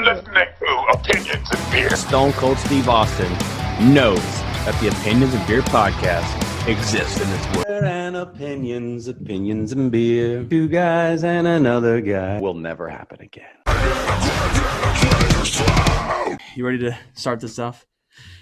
listening to Opinions and Beer. Stone Cold Steve Austin knows that the Opinions and Beer podcast exists in this world. And opinions and beer. Two guys and another guy will never happen again. You ready to start this stuff?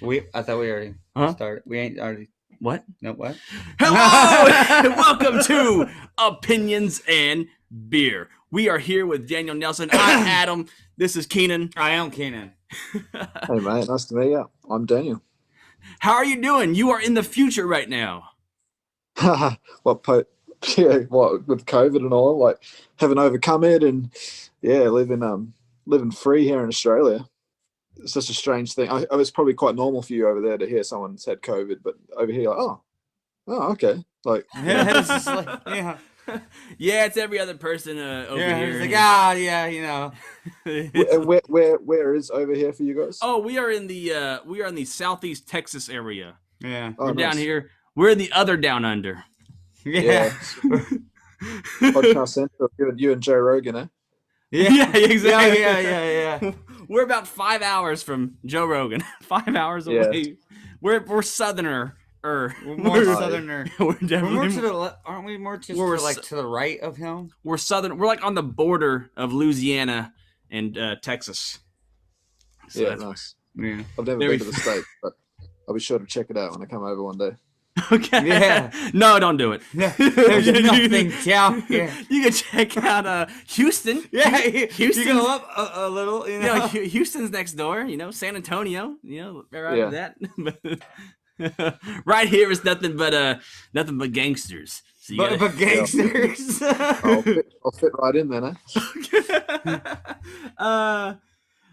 I thought we already started. We ain't already. What? No, what? Hello! Welcome to Opinions and Beer. We are here with Daniel Nelson. I'm Adam. This is Keenan. I am Keenan. Hey, mate. Nice to meet you. I'm Daniel. How are you doing? You are in the future right now. With COVID and all, like, haven't overcome it, and living free here in Australia. It's just a strange thing. I was probably quite normal for you over there to hear someone said COVID, but over here, like, oh, okay, like, It's just like, yeah. Yeah, it's every other person over here. It's like, you know. where is over here for you guys? Oh, we are in the Southeast Texas area. Yeah. We're down here. We're in the other down under. Yeah. Podcast Central. You and Joe Rogan, eh? Yeah, exactly. Yeah. We're about 5 hours from Joe Rogan. 5 hours away. We're southerner. We're more southerner. We're definitely more to the left. Aren't we more just to the right of him? We're southern. We're like on the border of Louisiana and Texas. So Yeah, nice. Yeah. I've never been to the States, but I'll be sure to check it out when I come over one day. Okay. Yeah. No, don't do it. There's nothing down here. You can check out Houston. Yeah, Houston. You go up a little. You know, Houston's next door. San Antonio. Right Yeah. that. Right here is nothing but gangsters. So but gangsters. I'll fit right in then, eh?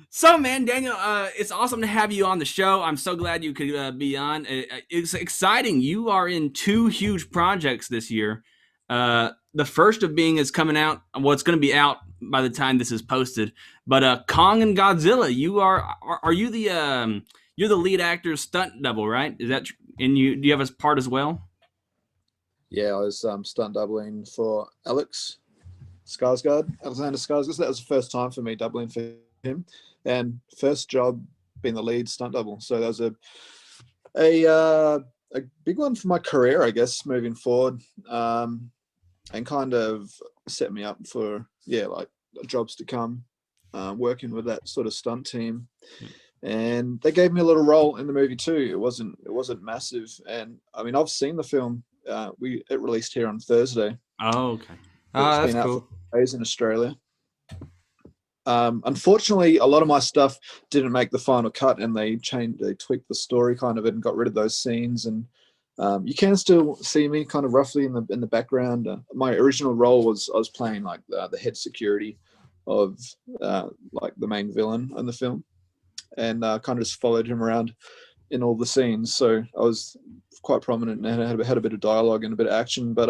So, man, Daniel, it's awesome to have you on the show. I'm so glad you could be on. It's exciting. You are in two huge projects this year. The first of being is coming out. Well, it's going to be out by the time this is posted. But Kong and Godzilla. You are you the you're the lead actor's stunt double, right? Is that do you have a part as well? Yeah, I was stunt doubling for Alexander Skarsgård. That was the first time for me doubling for him, and first job being the lead stunt double. So that was a big one for my career, I guess, moving forward, and kind of set me up for like jobs to come, working with that sort of stunt team. And they gave me a little role in the movie too. It wasn't massive, and I mean, I've seen the film. It released here on Thursday. Oh, okay. That's been out cool. for days in Australia. Unfortunately, a lot of my stuff didn't make the final cut, and they tweaked the story kind of and got rid of those scenes. And you can still see me kind of roughly in the background. My original role was I was playing like the head security of like the main villain in the film, and kind of just followed him around in all the scenes. So I was quite prominent and had a bit of dialogue and a bit of action. But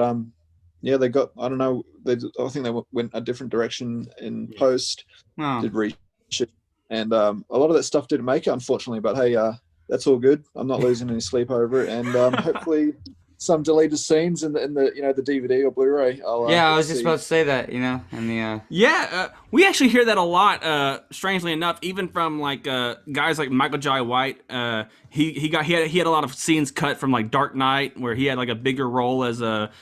they got, I don't know, I think they went a different direction in post. Wow. Did reshoot, and a lot of that stuff didn't make it, unfortunately. But hey, that's all good. I'm not losing any sleep over it, and hopefully some deleted scenes in the the DVD or Blu-ray. I was just about to say that, and the we actually hear that a lot. Strangely enough, even from like guys like Michael Jai White. He had a lot of scenes cut from like Dark Knight, where he had like a bigger role as Gamble,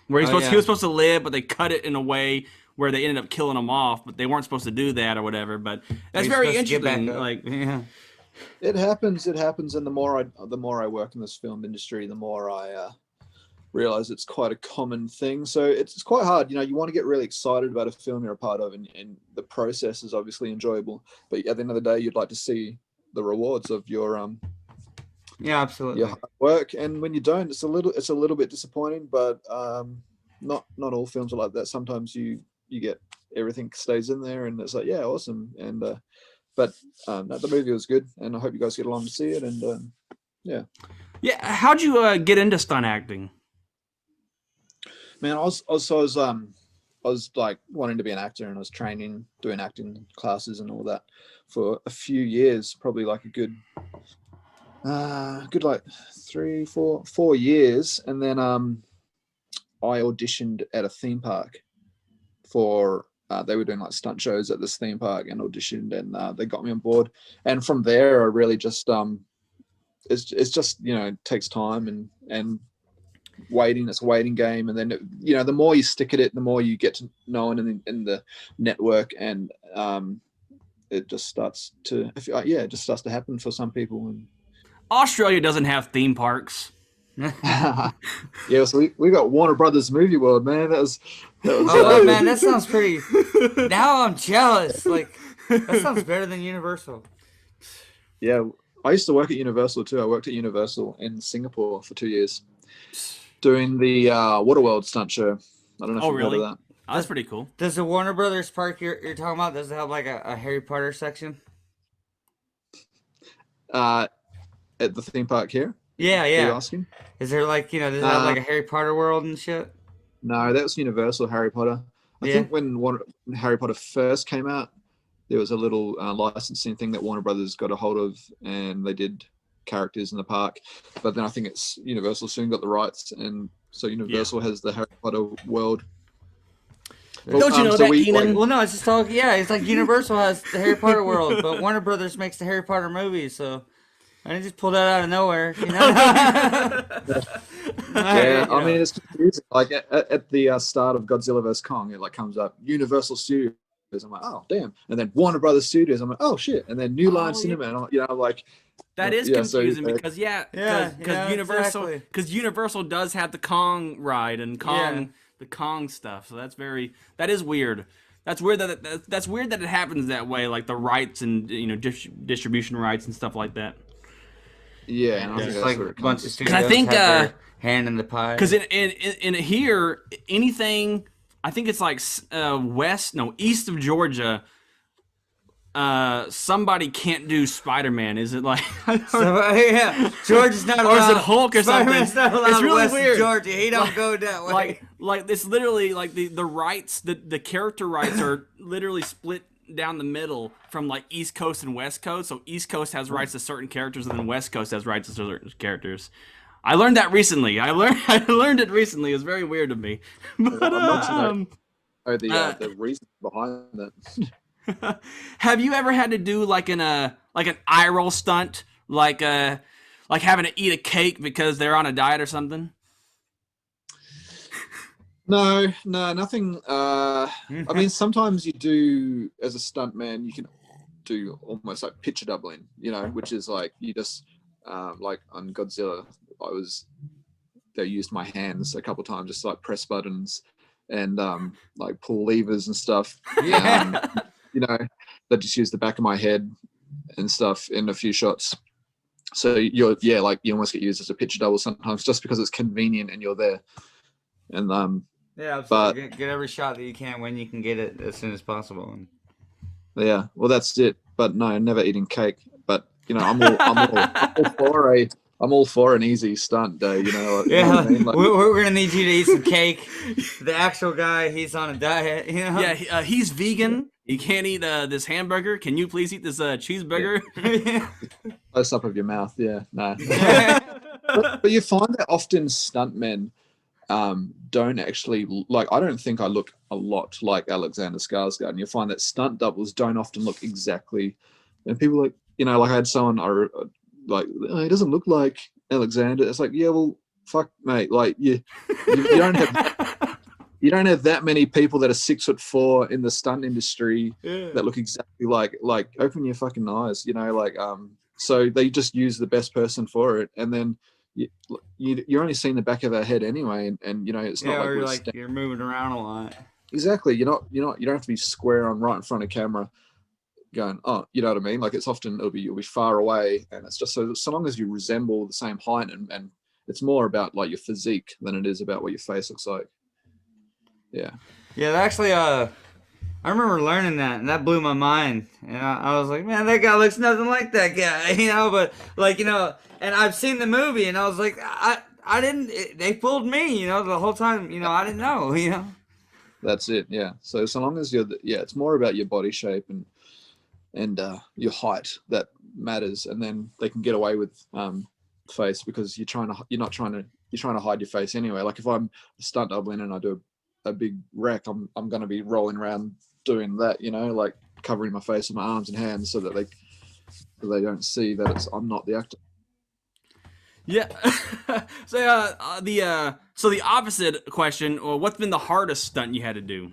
where he was supposed to live, but they cut it in a way where they ended up killing him off, but they weren't supposed to do that or whatever. But that's very interesting. Like, yeah. It happens, and the more I work in this film industry, the more I realize it's quite a common thing. So it's quite hard. You want to get really excited about a film you're a part of, and the process is obviously enjoyable. But at the end of the day, you'd like to see the rewards of your absolutely, your hard work. And when you don't, it's a little bit disappointing. But not all films are like that. Sometimes you get everything stays in there, and it's like, yeah, awesome. And but the movie was good, and I hope you guys get along to see it. And yeah. How'd you get into stunt acting? Man, I was like wanting to be an actor, and I was doing acting classes and all that for a few years, probably like a good like 4 years, and then I auditioned at a theme park for they were doing like stunt shows at this theme park and auditioned, and they got me on board. And from there, I really just it's just it takes time and waiting. It's a waiting game, and then the more you stick at it, the more you get to know in the network, and it just starts to happen for some people. And Australia doesn't have theme parks. yeah, so we got Warner Brothers Movie World, man. That was oh man, that sounds pretty. Now I'm jealous. Like that sounds better than Universal. Yeah, I used to work at Universal too. I worked at Universal in Singapore for 2 years, doing the Waterworld stunt show. I don't know if you've heard of that. Oh, that's pretty cool. Does the Warner Brothers park you're talking about, does it have like a Harry Potter section? At the theme park here? Yeah. Are you asking? Is there like, does it have like a Harry Potter world and shit? No, that was Universal Harry Potter. I think when Harry Potter first came out, there was a little licensing thing that Warner Brothers got a hold of, and they did characters in the park. But then I think it's Universal soon got the rights, and so Universal has the Harry Potter world. Don't you know that, Keenan? Well, no, it's just all, it's like Universal has the Harry Potter world, but Warner Brothers makes the Harry Potter movies, so I didn't just pull that out of nowhere, Yeah, I mean, it's confusing. Like at the start of Godzilla vs Kong, it like comes up Universal Studios. I'm like, oh damn, and then Warner Brothers Studios. I'm like, oh shit, and then New Line Cinema. And like that is confusing because Universal exactly. Universal does have the Kong ride and the Kong stuff. So that is weird. That's weird that it happens that way, like the rights and distribution rights and stuff like that. Yeah, and I think that's like where a it bunch comes. of studios I think have their hand in the pie. Because in here, anything, I think it's like east of Georgia, somebody can't do Spider-Man. Is it like? Georgia's not allowed. Or is it Hulk or something? Spider-Man's not allowed It's really west weird. of Georgia. He don't go that way. Like it's literally like the rights, the character rights are literally split down the middle from like East Coast and West Coast. So East Coast has rights to certain characters, and then West Coast has rights to certain characters. I learned that recently. I learned it recently. It was very weird to me. But, the reason behind that. have you ever had to do like an eye roll stunt, like having to eat a cake because they're on a diet or something? No, nothing. I mean, sometimes you do, as a stuntman, you can do almost like picture doubling, which is like you just, like on Godzilla, they used my hands a couple times just to like press buttons and like pull levers and stuff. Yeah. They just use the back of my head and stuff in a few shots. So you almost get used as a picture double sometimes just because it's convenient and you're there. And yeah, absolutely. Get every shot that you can when you can get it as soon as possible. Yeah, well, that's it. But no, never eating cake. But I'm all for an easy stunt day. Yeah, you know what I mean? Like, we're gonna need you to eat some cake. The actual guy, he's on a diet. Yeah, he's vegan. He can't eat this hamburger. Can you please eat this cheeseburger? Yeah. close up of your mouth. Yeah, no. but you find that often stuntmen don't actually like. I don't think I look a lot like Alexander Skarsgård, and you find that stunt doubles don't often look exactly. And people like like I had someone like he doesn't look like Alexander. It's like, yeah, well, fuck, mate. Like you don't have that many people that are 6'4" in the stunt industry that look exactly like open your fucking eyes, so they just use the best person for it, and then you're only seeing the back of their head anyway, and it's not like you're moving around a lot. Exactly. You don't have to be square on right in front of camera going, oh, you know what I mean? Like it's often you'll be far away, and it's just so long as you resemble the same height, and it's more about like your physique than it is about what your face looks like. Yeah. Actually, I remember learning that, and that blew my mind. And I was like, man, that guy looks nothing like that guy, but like, and I've seen the movie, and I was like, I didn't, they fooled me, the whole time, I didn't know, That's it. Yeah. So long as it's more about your body shape and your height that matters, and then they can get away with face because you're trying to hide your face anyway. Like if I'm a stunt doubling and I do a big wreck, I'm going to be rolling around doing that, like covering my face with my arms and hands so that they don't see that I'm not the actor. Yeah. So the opposite question, or what's been the hardest stunt you had to do?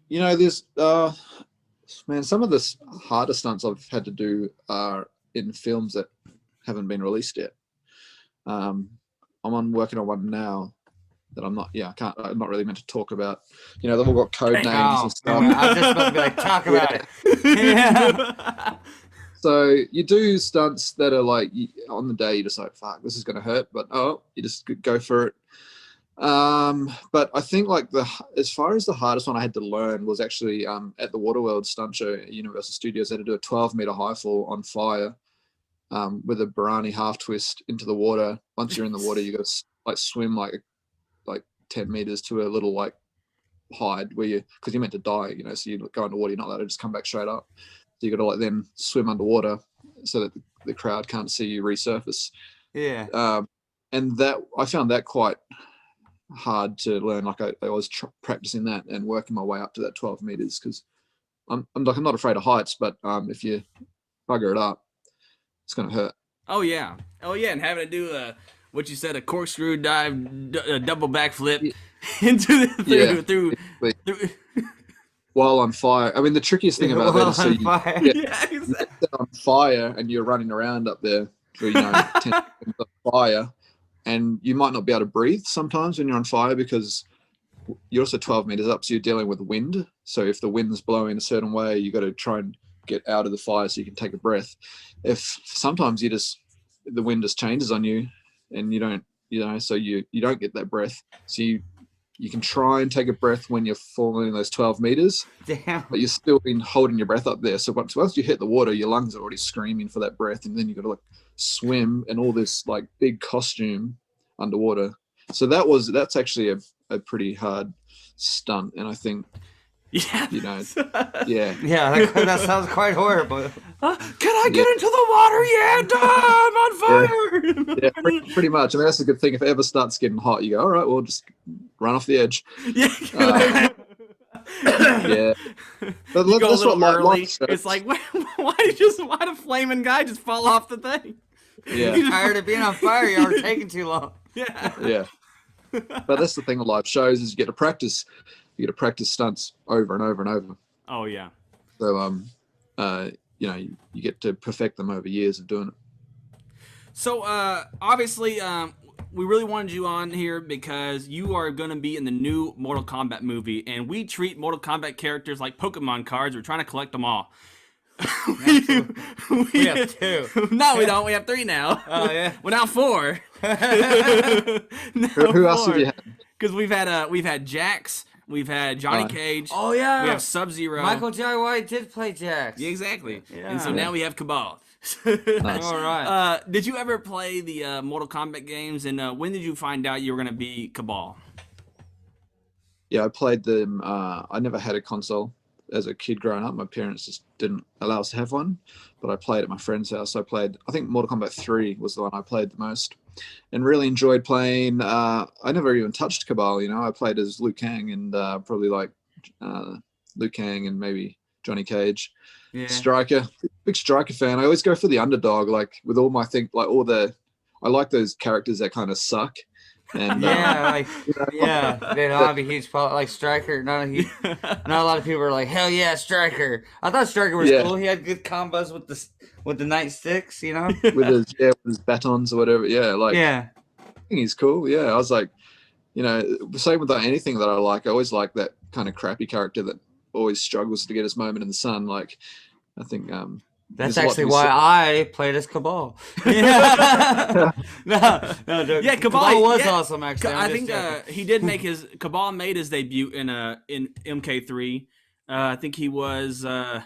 There's man, some of the hardest stunts I've had to do are in films that haven't been released yet. I'm working on one now that I'm not really meant to talk about. They've all got code names and stuff. I was just about to be like, talk about it. Yeah. So you do stunts that are like on the day you're just like, fuck, this is gonna hurt, but you just go for it. But I think like as far as the hardest one I had to learn was actually at the Waterworld stunt show at Universal Studios. They had to do a 12-meter high fall on fire with a Barani half twist into the water. Once you're in the water, you got to like swim like 10 meters to a little like hide because you're meant to die, so you go into water, you're not allowed to just come back straight up. So you got to like then swim underwater so that the crowd can't see you resurface. Yeah. And that I found that quite hard to learn. Like I was practicing that and working my way up to that 12 meters because I'm not afraid of heights, but if you bugger it up, it's gonna hurt. Oh yeah, and having to do what you said, a corkscrew dive, a double backflip into through while on fire. I mean, the trickiest thing about that is so you're on fire and you're running around up there for 10 seconds on fire, and you might not be able to breathe sometimes when you're on fire because you're also 12 meters up, so you're dealing with wind. So if the wind's blowing a certain way, you got to try and get out of the fire so you can take a breath. If sometimes the wind just changes on you and you don't, so you don't get that breath. So you can try and take a breath when you're falling those 12 meters. Damn. But you're still holding your breath up there. So once you hit the water, your lungs are already screaming for that breath, and then you got to like swim in all this like big costume underwater. So that's actually a pretty hard stunt, and I think yeah, yeah, that sounds quite horrible. Can I get into the water? Yeah, I'm on fire. Yeah, pretty much. I mean, that's a good thing. If it ever starts getting hot, you go, all right, well, just run off the edge. Yeah. Yeah. But You go a that's little what early. life shows. It's like, why did a flaming guy just fall off the thing? Yeah. You're tired of being on fire. You are taking too long. Yeah. Yeah. But that's the thing with live shows is you get to practice stunts over and over and over. Oh yeah. So you get to perfect them over years of doing it. So obviously we really wanted you on here because you are going to be in the new Mortal Kombat movie, and we treat Mortal Kombat characters like Pokemon cards. We're trying to collect them all. We have 2. No, we don't. We have 3 now. Oh yeah. Well, now 4. Who else have you had? Because we've had Jax, we've had Johnny Cage. Oh yeah. We have Sub-Zero. Michael J. White did play Jax. Yeah, exactly. Yeah. And so now we have Kabal. Nice. All right. Did you ever play the Mortal Kombat games? And when did you find out you were going to be Kabal? Yeah, I played them. I never had a console as a kid growing up. My parents just didn't allow us to have one, but I played at my friend's house. I think Mortal Kombat 3 was the one I played the most and really enjoyed playing. I never even touched Kabal, I played as Liu Kang and probably like Liu Kang and maybe Johnny Cage. Yeah. Striker, big Striker fan. I always go for the underdog, like with all my I like those characters that kind of suck. And I don't have a huge problem. Like Striker, not a lot of people are like, hell yeah, Striker. I thought Striker was cool. He had good combos with the nightsticks, with his batons or whatever. I think he's cool. Yeah, I was like, same with anything that I like. I always like that kind of crappy character that always struggles to get his moment in the sun. Like, I think that's actually why I played as Kabal. Yeah. no, joke. Yeah, Kabal was awesome. Actually, I think he did make Kabal made his debut in MK3. I think he was. I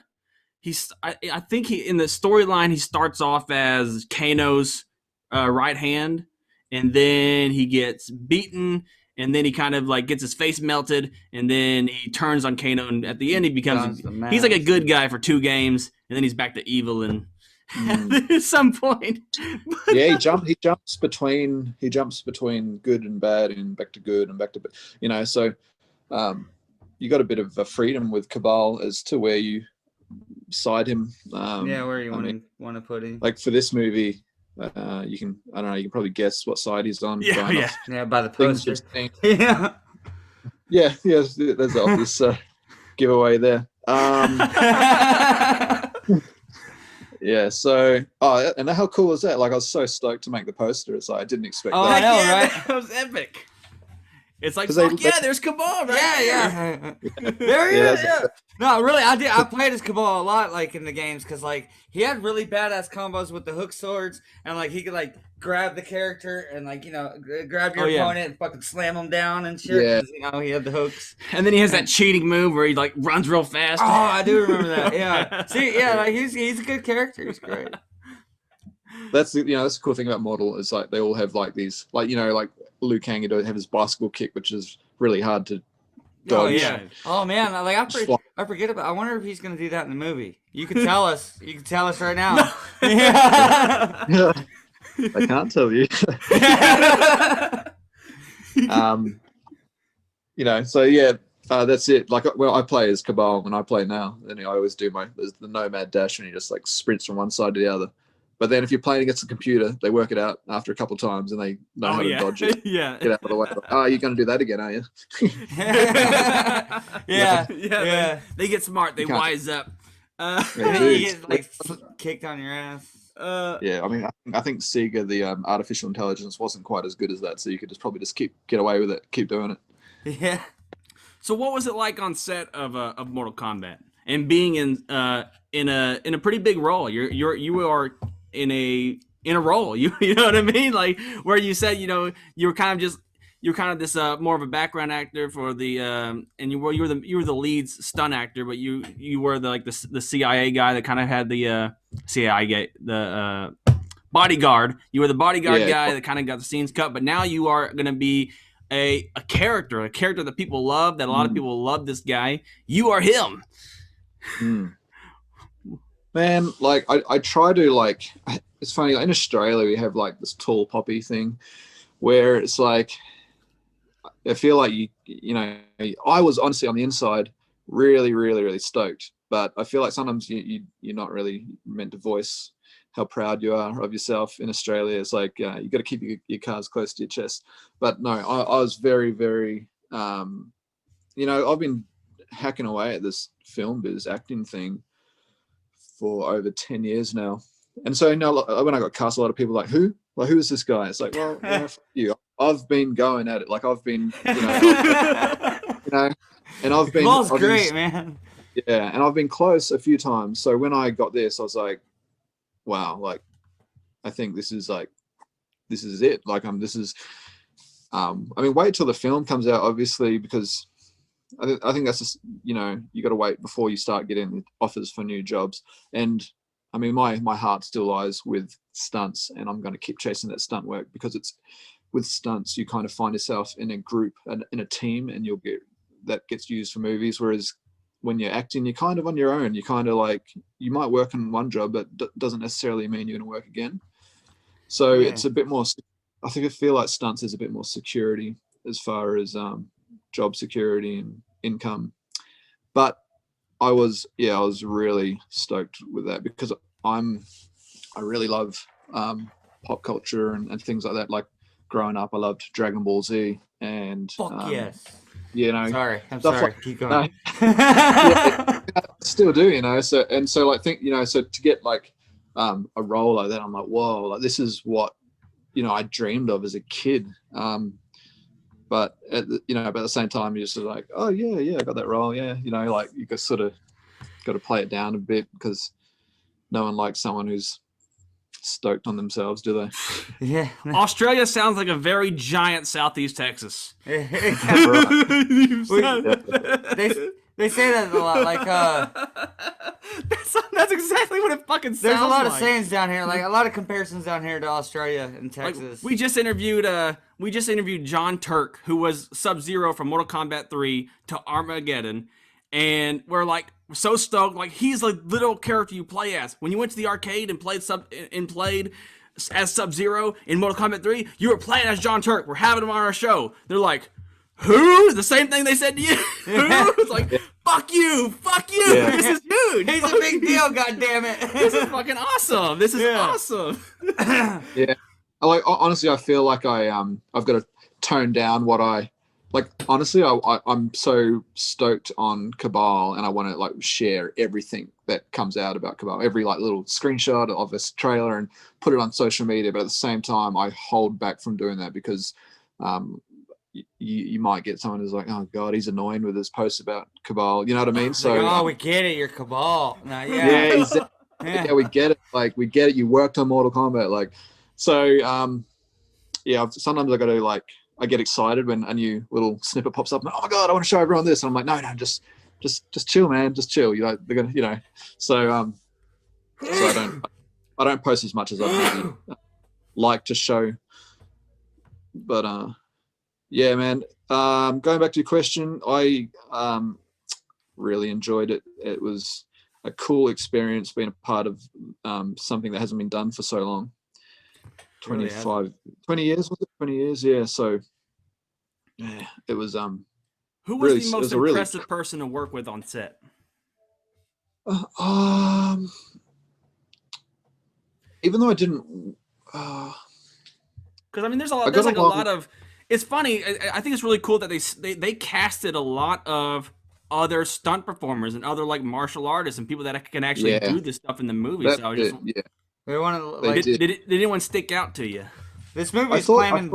think he in the storyline he starts off as Kano's right hand, and then he gets beaten. And then he kind of like gets his face melted, and then he turns on Kano, and at the end he becomes he's like a good guy for 2 games, and then he's back to evil, and at some point. Yeah, he jumps between good and bad and back to good and back to, so you got a bit of a freedom with Kabal as to where you side him. Where you want to put him. Like for this movie, you can probably guess what side he's on. By the poster. Yeah, there's the obvious giveaway there. Yeah, so and how cool was that? Like, I was so stoked to make the poster. It's like I didn't expect that. I know, right? That was epic. It's like, there's Kabal, right? Yeah. There he is. Yeah. No, really, I played as Kabal a lot, like in the games, because like he had really badass combos with the hook swords, and like he could like grab the character and like grab your opponent and fucking slam him down and shit. Yeah. 'Cause, he had the hooks. And then he has that cheating move where he like runs real fast. Oh, I do remember that. Yeah. See, like he's a good character. He's great. That's the cool thing about Mortal is like they all have like these like Liu Kang have his bicycle kick, which is really hard to dodge. Oh yeah. Oh man, like I forget about. I wonder if he's gonna do that in the movie. You can tell us. You can tell us right now. Yeah. I can't tell you. So yeah, that's it. Like, I play as Kabal when I play now, and I always do the nomad dash, and he just like sprints from one side to the other. But then if you're playing against a computer, they work it out after a couple of times, and they know how to dodge it. Yeah. Get out of the way. Like, you're going to do that again, are you? Yeah. They get smart. They wise up. You get like kicked on your ass. Yeah, I mean, I think Sega, the artificial intelligence, wasn't quite as good as that, so you could probably get away with it, keep doing it. Yeah. So what was it like on set of Mortal Kombat and being in a pretty big role? You are in a role. You know what I mean? Like where you said you were kind of this more of a background actor for the and you were the lead stunt actor, but you were the CIA guy that kind of had the CIA guy, the bodyguard. You were the bodyguard guy that kind of got the scenes cut, but now you are going to be a character that people love, that a lot of people love this guy. You are him. Man, like I try to like, it's funny, in Australia we have like this tall poppy thing where it's like, I feel like I was honestly on the inside really, really, really stoked, but I feel like sometimes you're not really meant to voice how proud you are of yourself in Australia. It's like you got to keep your cards close to your chest. But no, I was very, very, I've been hacking away at this film biz acting thing for over 10 years now. And so when I got cast, a lot of people were like, who is this guy? It's like, well, fuck you. I've been going at it. Like I've been, and I've been. Great, man. Yeah, and I've been close a few times. So when I got this, I was like, wow, like I think this is it. Like this is. I mean, wait till the film comes out, obviously, because I think that's just you got to wait before you start getting offers for new jobs. And I mean, my heart still lies with stunts, and I'm going to keep chasing that stunt work because it's with stunts you kind of find yourself in a group and in a team, and that gets used for movies. Whereas when you're acting, you're kind of on your own. You kind of like you might work on one job, but doesn't necessarily mean you're going to work again. So it's a bit more. I feel like stunts is a bit more security as far as job security and income. But I was really stoked with that because I really love pop culture and things like that. Like growing up, I loved Dragon Ball Z and yes. Sorry, I'm sorry. Like, keep going. Still do, So like so to get like a role like that, I'm like, whoa, like this is what I dreamed of as a kid. But at the same time, you're just sort of like, oh yeah, I got that role, yeah. Like you got sort of got to play it down a bit because no one likes someone who's stoked on themselves, do they? Yeah. Australia sounds like a very giant Southeast Texas. They say that a lot, like that's exactly what it fucking sounds like. There's a lot of sayings down here, like a lot of comparisons down here to Australia and Texas. Like, we just interviewed John Turk, who was Sub-Zero from Mortal Kombat 3 to Armageddon, and we're like so stoked. Like he's the little character you play as. When you went to the arcade and played as Sub-Zero in Mortal Kombat 3, you were playing as John Turk. We're having him on our show. They're like, who? The same thing they said to you. Who? It's like, fuck you. Yeah. This is huge. He's a big deal, goddammit. This is fucking awesome. This is awesome. Yeah. Honestly, I feel like I've got to tone down what I like. Honestly, I'm so stoked on Kabal, and I want to like share everything that comes out about Kabal, every like little screenshot of this trailer, and put it on social media. But at the same time, I hold back from doing that because you might get someone who's like, oh god, he's annoying with his posts about Kabal. You know what I mean? So we get it. You're Kabal. No, yeah, exactly. Yeah, we get it. Like we get it. You worked on Mortal Kombat. Like so. Yeah. Sometimes I got to like. I get excited when a new little snippet pops up. I'm like, oh my god, I want to show everyone this. And I'm like, no, just chill, man, just chill. You know, they're gonna, So I don't post as much as I maybe like to show. But yeah, man. Going back to your question, I really enjoyed it. It was a cool experience being a part of something that hasn't been done for so long. 20 years, was it? 20 years, yeah. So yeah, it was who was the most impressive person to work with on set? Even though I didn't because I mean there's a lot of it's funny. I think it's really cool that they casted a lot of other stunt performers and other like martial artists and people that can actually do this stuff in the movie. We want to like. Did anyone stick out to you? This movie is claiming.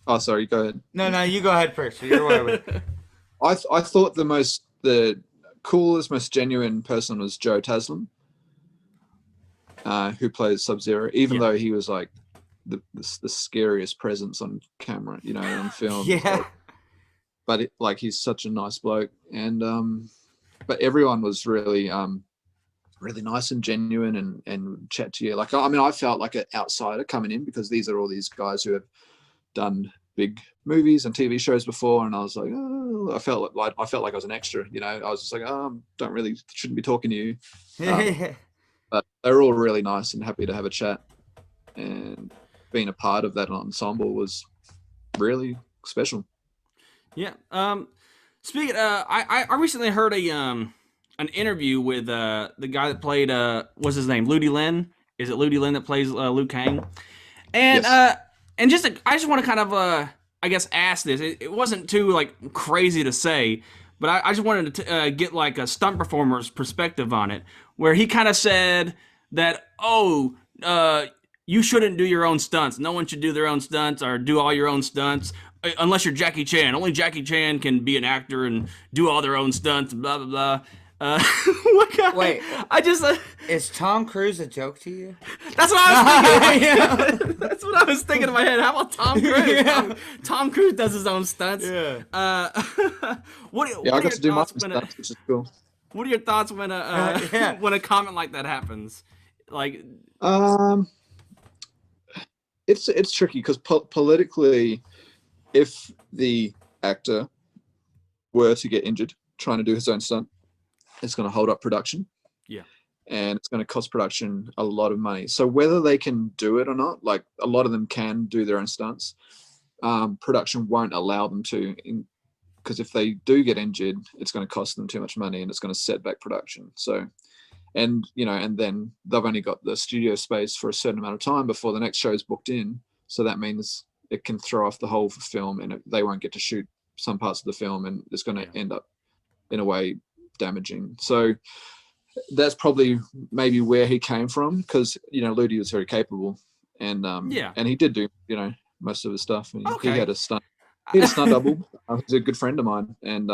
Oh, sorry. Go ahead. No, you go ahead first. You're way. I thought the coolest, most genuine person was Joe Taslim, who plays Sub-Zero. Even though he was like the scariest presence on camera, on film. Yeah. But he's such a nice bloke, and but everyone was really really nice and genuine and chat to you. Like, I mean, I felt like an outsider coming in because these are all these guys who have done big movies and TV shows before. And I was like, oh, I felt like I was an extra, I was just like, oh, shouldn't be talking to you. But they're all really nice and happy to have a chat, and being a part of that ensemble was really special. Yeah. Speaking I recently heard an interview with the guy that played what's his name, Ludi Lin. Is it Ludi Lin that plays Liu Kang? And yes. And I just want to kind of I guess ask this. It wasn't too like crazy to say, but I just wanted to get like a stunt performer's perspective on it, where he kind of said that you shouldn't do your own stunts. No one should do their own stunts or do all your own stunts. Unless you're Jackie Chan. Only Jackie Chan can be an actor and do all their own stunts, blah, blah, blah. Wait, is Tom Cruise a joke to you? That's what I was thinking. That's what I was thinking in my head. How about Tom Cruise? Yeah. Tom Cruise does his own stunts. Yeah. I got to do my stunts, which is cool. What are your thoughts when when a comment like that happens? Like, it's tricky because politically, if the actor were to get injured trying to do his own stunt, it's going to hold up production. Yeah. And it's going to cost production a lot of money. So whether they can do it or not, like a lot of them can do their own stunts, production won't allow them to, because if they do get injured, it's going to cost them too much money and it's going to set back production. So, and then they've only got the studio space for a certain amount of time before the next show is booked in. So that means it can throw off the whole film, and they won't get to shoot some parts of the film, and it's going to end up in a way damaging. So that's probably maybe where he came from, because Ludi was very capable, and and he did do most of his stuff. And he had a stunt double. He's a good friend of mine, and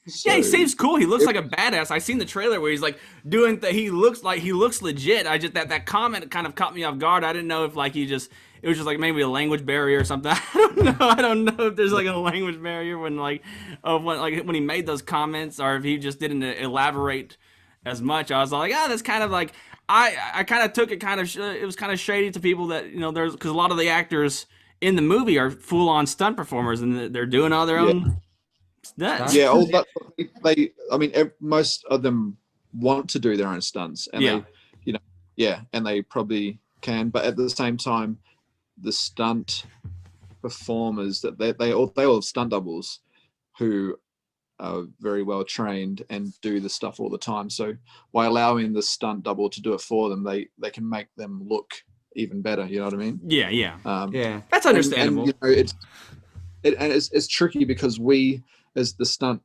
he seems cool. He looks like a badass. I seen the trailer where he's like doing he looks legit. I just that comment kind of caught me off guard. I didn't know if it was just like maybe a language barrier or something. I don't know if there's like a language barrier when he made those comments, or if he just didn't elaborate as much. I was like, that's kind of like I kind of took it it was kind of shady to people that there's, because a lot of the actors in the movie are full on stunt performers and they're doing all their own It's nuts. Yeah, all that they. I mean, most of them want to do their own stunts, and Yeah. they, and they probably can. But at the same time, the stunt performers that they all have stunt doubles who are very well trained and do the stuff all the time. So by allowing the stunt double to do it for them, they can make them look even better. You know what I mean? Yeah, yeah. Yeah. That's understandable. And it's tricky because we as the stunt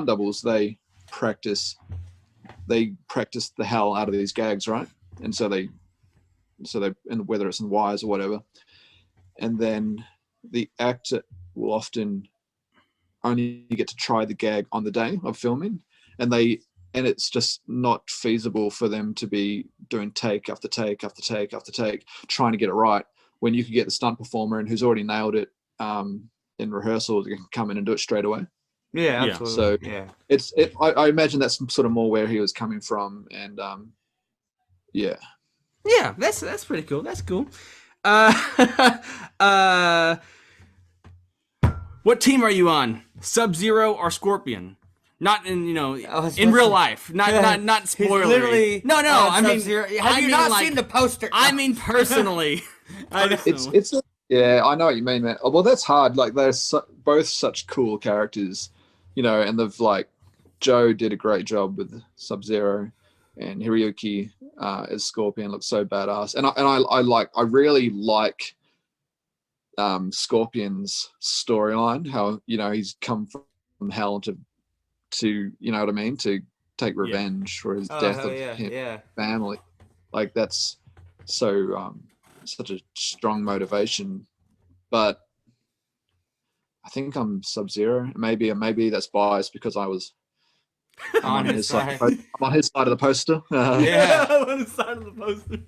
doubles they practice the hell out of these gags, right? And so they and whether it's in wires or whatever, and then the actor will often only get to try the gag on the day of filming, and it's just not feasible for them to be doing take after take after take after take trying to get it right, when you could get the stunt performer and who's already nailed it in rehearsal, you can come in and do it straight away. Yeah, Yeah. absolutely. So I imagine that's sort of more where he was coming from, and yeah. Yeah, that's pretty cool. That's cool. What team are you on? Sub-Zero or Scorpion? Not in in real life. Not spoilery. He's literally no. I mean, Sub-Zero. Have you not seen the poster? I mean personally. It's yeah, I know what you mean, man. Well, that's hard. Like they're both such cool characters, and they've Joe did a great job with Sub-Zero, and Hiroyuki as Scorpion looks so badass. And I really like Scorpion's storyline. How he's come from hell to you know what I mean, to take revenge for his death of his family. Like that's so such a strong motivation. But I think I'm Sub-Zero. Maybe that's biased because I was on his side. I'm on his side of the poster. Yeah, I'm on the side of the poster.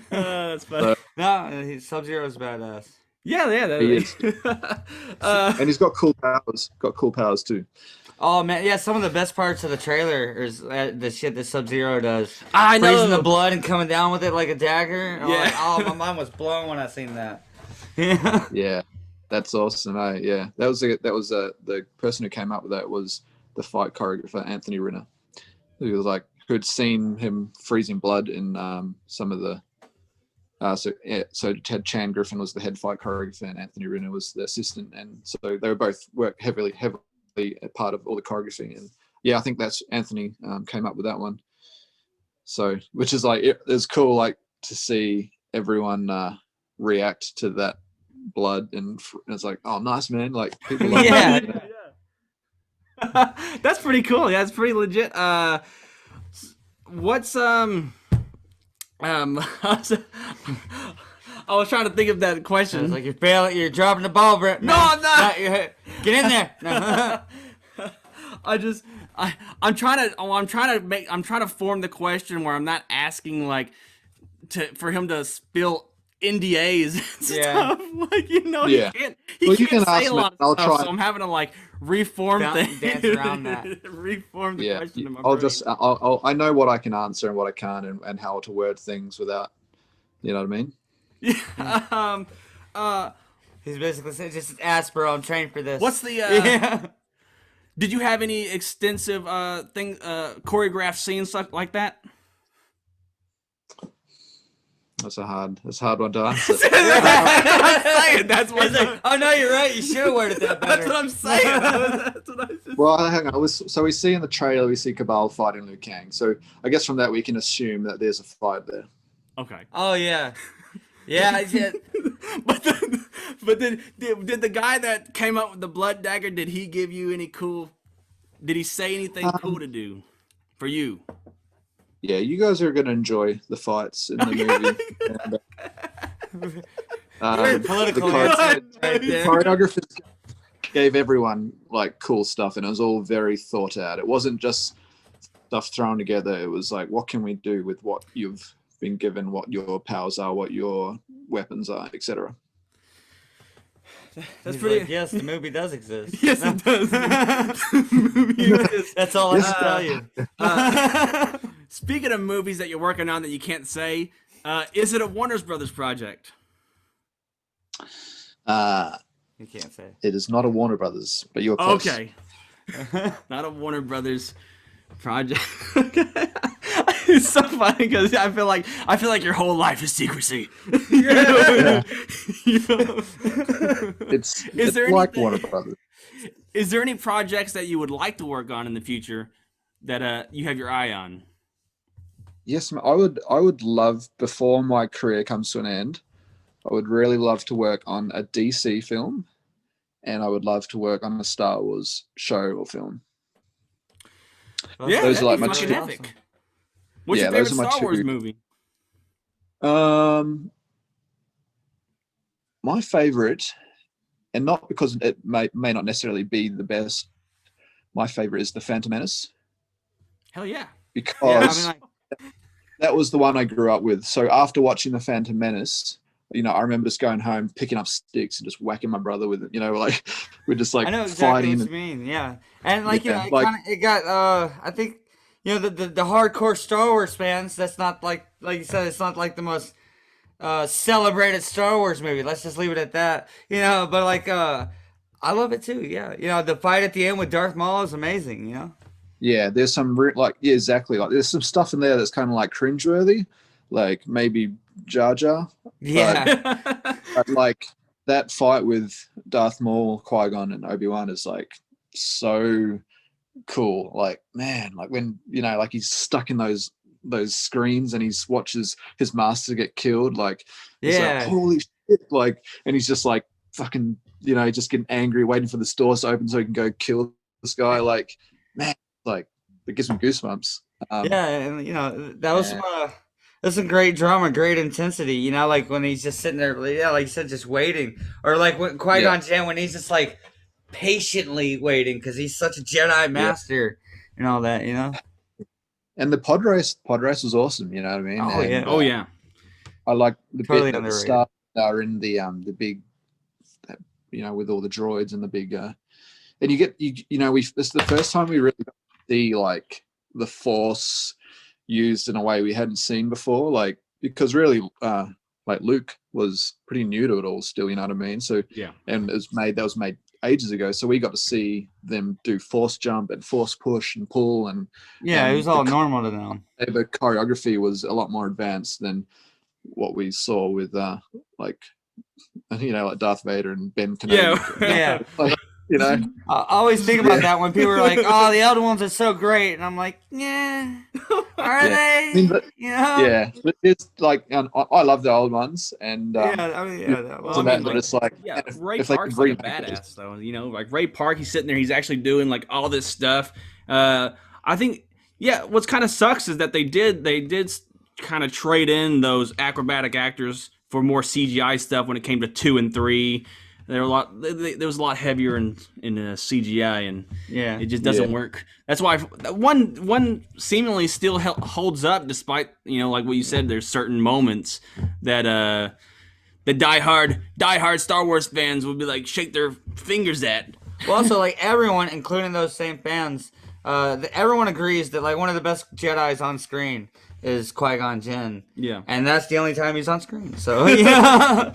That's funny. No, Sub-Zero's badass. Yeah. He is. And he's got cool powers. Got cool powers too. Oh man, yeah. Some of the best parts of the trailer is the shit that Sub-Zero does. I know. Freezing the blood and coming down with it like a dagger. Yeah. My mind was blown when I seen that. Yeah, that's awesome. Yeah, that was the person who came up with that was the fight choreographer Anthony Rinner. He was who'd seen him freezing blood in some of the. So Ted Chan Griffin was the head fight choreographer and Anthony Rinner was the assistant, and so they were both worked heavily a part of all the choreography. And yeah, I think that's Anthony came up with that one. So which is it's cool to see everyone react to that blood, and it's oh nice, man, people love that. That's pretty cool. Yeah, it's pretty legit. What's I was trying to think of that question. It's you're dropping the ball, Brett. No, I'm not. Get in there. No. I'm trying to form the question where I'm not asking for him to spill NDAs and stuff. Yeah. He can't say ask a lot me. I'll of stuff, try. so I'm having to reform things. Dance around that. Reform the question in my I'll brain. I know what I can answer and what I can't, and how to word things without, you know what I mean? Yeah. He's basically saying, just ask, bro. I'm trained for this. What's the Did you have any extensive choreographed scenes like that? That's a hard one to answer. That's what oh no, you're right. You should have worded that better. That's what I'm saying. That's what I just... Well, hang on. So we see in the trailer, we see Kabal fighting Liu Kang. So I guess from that we can assume that there's a fight there. Okay. Oh yeah. Yeah. But then did the guy that came up with the blood dagger, did he give you any cool? Did he say anything cool to do for you? Yeah, you guys are going to enjoy the fights in the movie. And, political the right there. choreographers gave everyone cool stuff, and it was all very thought out. It wasn't just stuff thrown together. It was what can we do with what you've been given, what your powers are, what your weapons are, etc. That's pretty. Yes, the movie does exist. Yes, it does. The movie exists. That's all I can tell you. Speaking of movies that you're working on that you can't say, is it a Warner Brothers project? You can't say. It is not a Warner Brothers, but you're close. Okay. Not a Warner Brothers project. It's so funny because I feel like your whole life is secrecy. Yeah. You know? It's there like anything- Warner Brothers. Is there any projects that you would like to work on in the future that you have your eye on? Yes, I would love, before my career comes to an end, I would really love to work on a DC film, and I would love to work on a Star Wars show or film. Yeah, those are like that'd my be two. fucking epic. What's Yeah, your favorite those are my Star Wars two. movie? My favorite, and not because it may not necessarily be the best, my favorite is The Phantom Menace, Hell yeah. because like, that was the one I grew up with. So after watching The Phantom Menace, I remember just going home, picking up sticks and just whacking my brother with it. Like we're just like I know exactly fighting. what you mean. Yeah, and like Yeah, it got. I think the hardcore Star Wars fans. That's not like you said. It's not like the most celebrated Star Wars movie. Let's just leave it at that. But like I love it too. Yeah, the fight at the end with Darth Maul is amazing. Yeah, there's some exactly. Like there's some stuff in there that's kind of like cringeworthy, like maybe Jar Jar. Yeah. But like that fight with Darth Maul, Qui-Gon, and Obi-Wan is like so cool. Like, man, like when like he's stuck in those screens and he watches his master get killed. Like, he's like, holy shit! Like, and he's just like fucking, just getting angry, waiting for the doors to open so he can go kill this guy. Like, man, like it gives me goosebumps. Yeah, and that was that's some great drama, great intensity. Like when he's just sitting there, like you said, just waiting, or like when Qui-Gon Jinn, when he's just like patiently waiting because he's such a Jedi master and all that. And the pod race was awesome. You know what I mean? Oh, yeah. Oh yeah. I like the Totally bit at the underrated. start are in the big, with all the droids and the big, and you get this is the first time we really got to see like the Force used in a way we hadn't seen before, like because really like Luke was pretty new to it all still, you know what I mean? So Yeah. and that was made ages ago, so we got to see them do force jump and force push and pull, and it was all normal to them. the choreography was a lot more advanced than what we saw with like Darth Vader and Ben Kenobi. Yeah. Like, I always think about that when people are like, "Oh, the other ones are so great," and I'm like, "Yeah, are they?" I mean, but- yeah, but it's like I love the old ones, and that Well, so I that, mean, but it's like Ray if they Park's could like a remake it, badass, though. Like Ray Park, he's sitting there, he's actually doing like all this stuff. I think, what's kind of sucks is that they did kind of trade in those acrobatic actors for more CGI stuff when it came to 2 and 3. There was a lot heavier in CGI, and it just doesn't work. That's why one seemingly still holds up, despite like what you said. There's certain moments that the diehard Star Wars fans would be like shake their fingers at. Well, also like everyone, including those same fans, everyone agrees that like one of the best Jedi's on screen is Qui-Gon Jinn. Yeah, and that's the only time he's on screen. So yeah.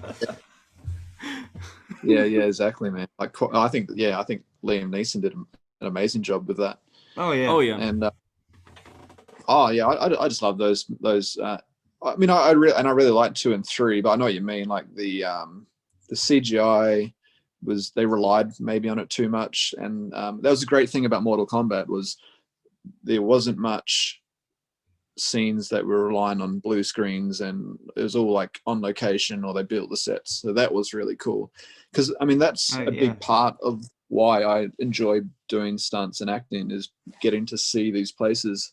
yeah, exactly, man. Like I think Liam Neeson did an amazing job with that. Oh yeah. And I just love those. I mean, I really like 2 and 3, but I know what you mean. Like the CGI they relied maybe on it too much, and that was the great thing about Mortal Kombat was there wasn't much scenes that were relying on blue screens, and it was all like on location or they built the sets. So that was really cool, because I mean that's a big part of why I enjoy doing stunts and acting, is getting to see these places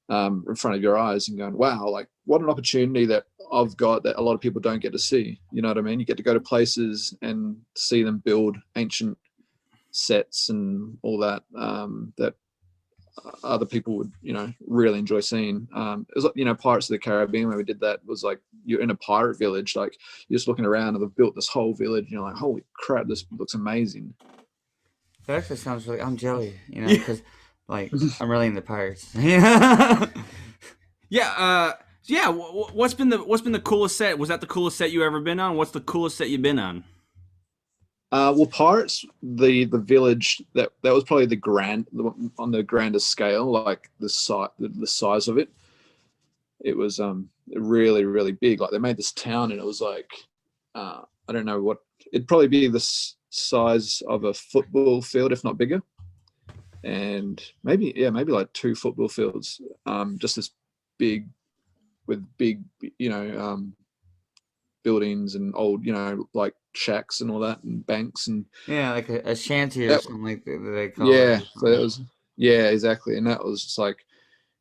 in front of your eyes and going, wow, like what an opportunity that I've got that a lot of people don't get to see. You know what I mean? You get to go to places and see them build ancient sets and all that that other people would really enjoy seeing. It was like Pirates of the Caribbean, when we did that, was like you're in a pirate village, like you're just looking around and they've built this whole village and you're like, holy crap, this looks amazing. That actually sounds really, I'm jelly, because like I'm really into pirates. What's been the coolest set? Was that the coolest set you ever been on? What's the coolest set you've been on? Well, Pirates, the village that was probably on the grandest scale, like the size of it. It was really, really big. Like they made this town, and it was like I don't know what it'd probably be the size of a football field, if not bigger, and maybe like 2 football fields. Just this big, with big, buildings and old, like shacks and all that, and banks and like a shanty or something like that they call yeah. it. So it was exactly, and that was just like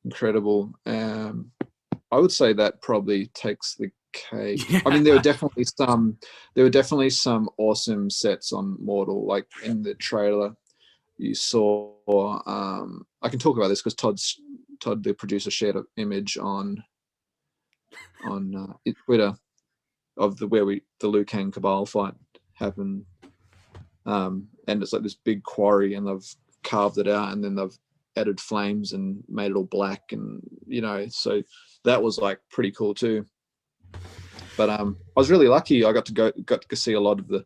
incredible. I would say that probably takes the cake. Yeah. I mean, there were definitely some awesome sets on Mortal. Like in the trailer, you saw. I can talk about this because Todd, the producer, shared an image on Twitter of the Liu Kang Kabal fight happened, and it's like this big quarry, and they've carved it out, and then they've added flames and made it all black, and so that was like pretty cool too. But I was really lucky. I got to see a lot of the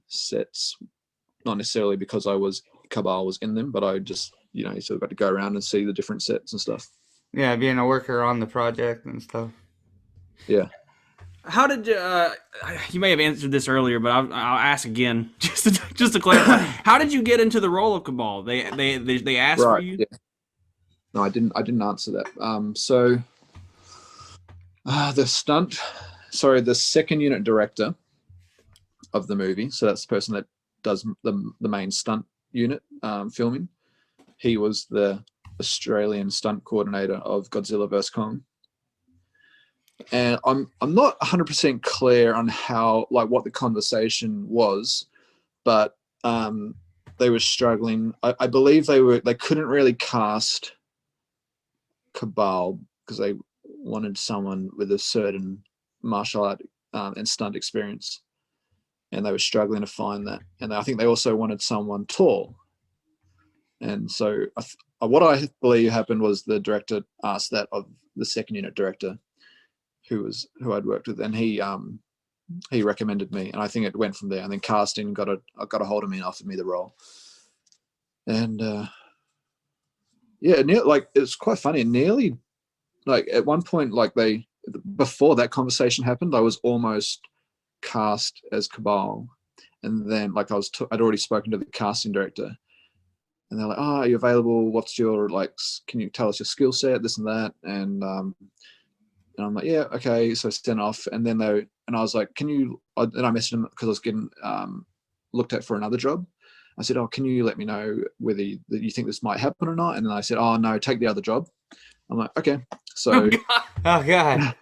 sets, not necessarily because Kabal was in them, but I just sort of got to go around and see the different sets and stuff. Yeah, being a worker on the project and stuff. Yeah. How did you may have answered this earlier, but I'll ask again just to clarify. How did you get into the role of Kabal? They asked for you? Yeah. No, I didn't answer that. So the second unit director of the movie, so that's the person that does the main stunt unit filming. He was the Australian stunt coordinator of Godzilla vs. Kong. And I'm not 100% clear on what the conversation was, but they were struggling. I believe they couldn't really cast Kabal because they wanted someone with a certain martial art and stunt experience, and they were struggling to find that. And I think they also wanted someone tall. And so what I believe happened was the director asked that of the second unit director, who I'd worked with, and he recommended me, and I think it went from there. And then casting got a hold of me and offered me the role. And it's quite funny. Nearly, like at one point, before that conversation happened, I was almost cast as Kabal, and then I'd already spoken to the casting director, and they're like, "Oh, are you available? What's your can you tell us your skill set, this and that?" And I'm like, "Yeah, okay." So I sent off, and then I was like, "Can you?" And I messaged them because I was getting looked at for another job. I said, "Oh, can you let me know whether you think this might happen or not?" And then I said, "Oh no, take the other job." I'm like, "Okay." So, oh god.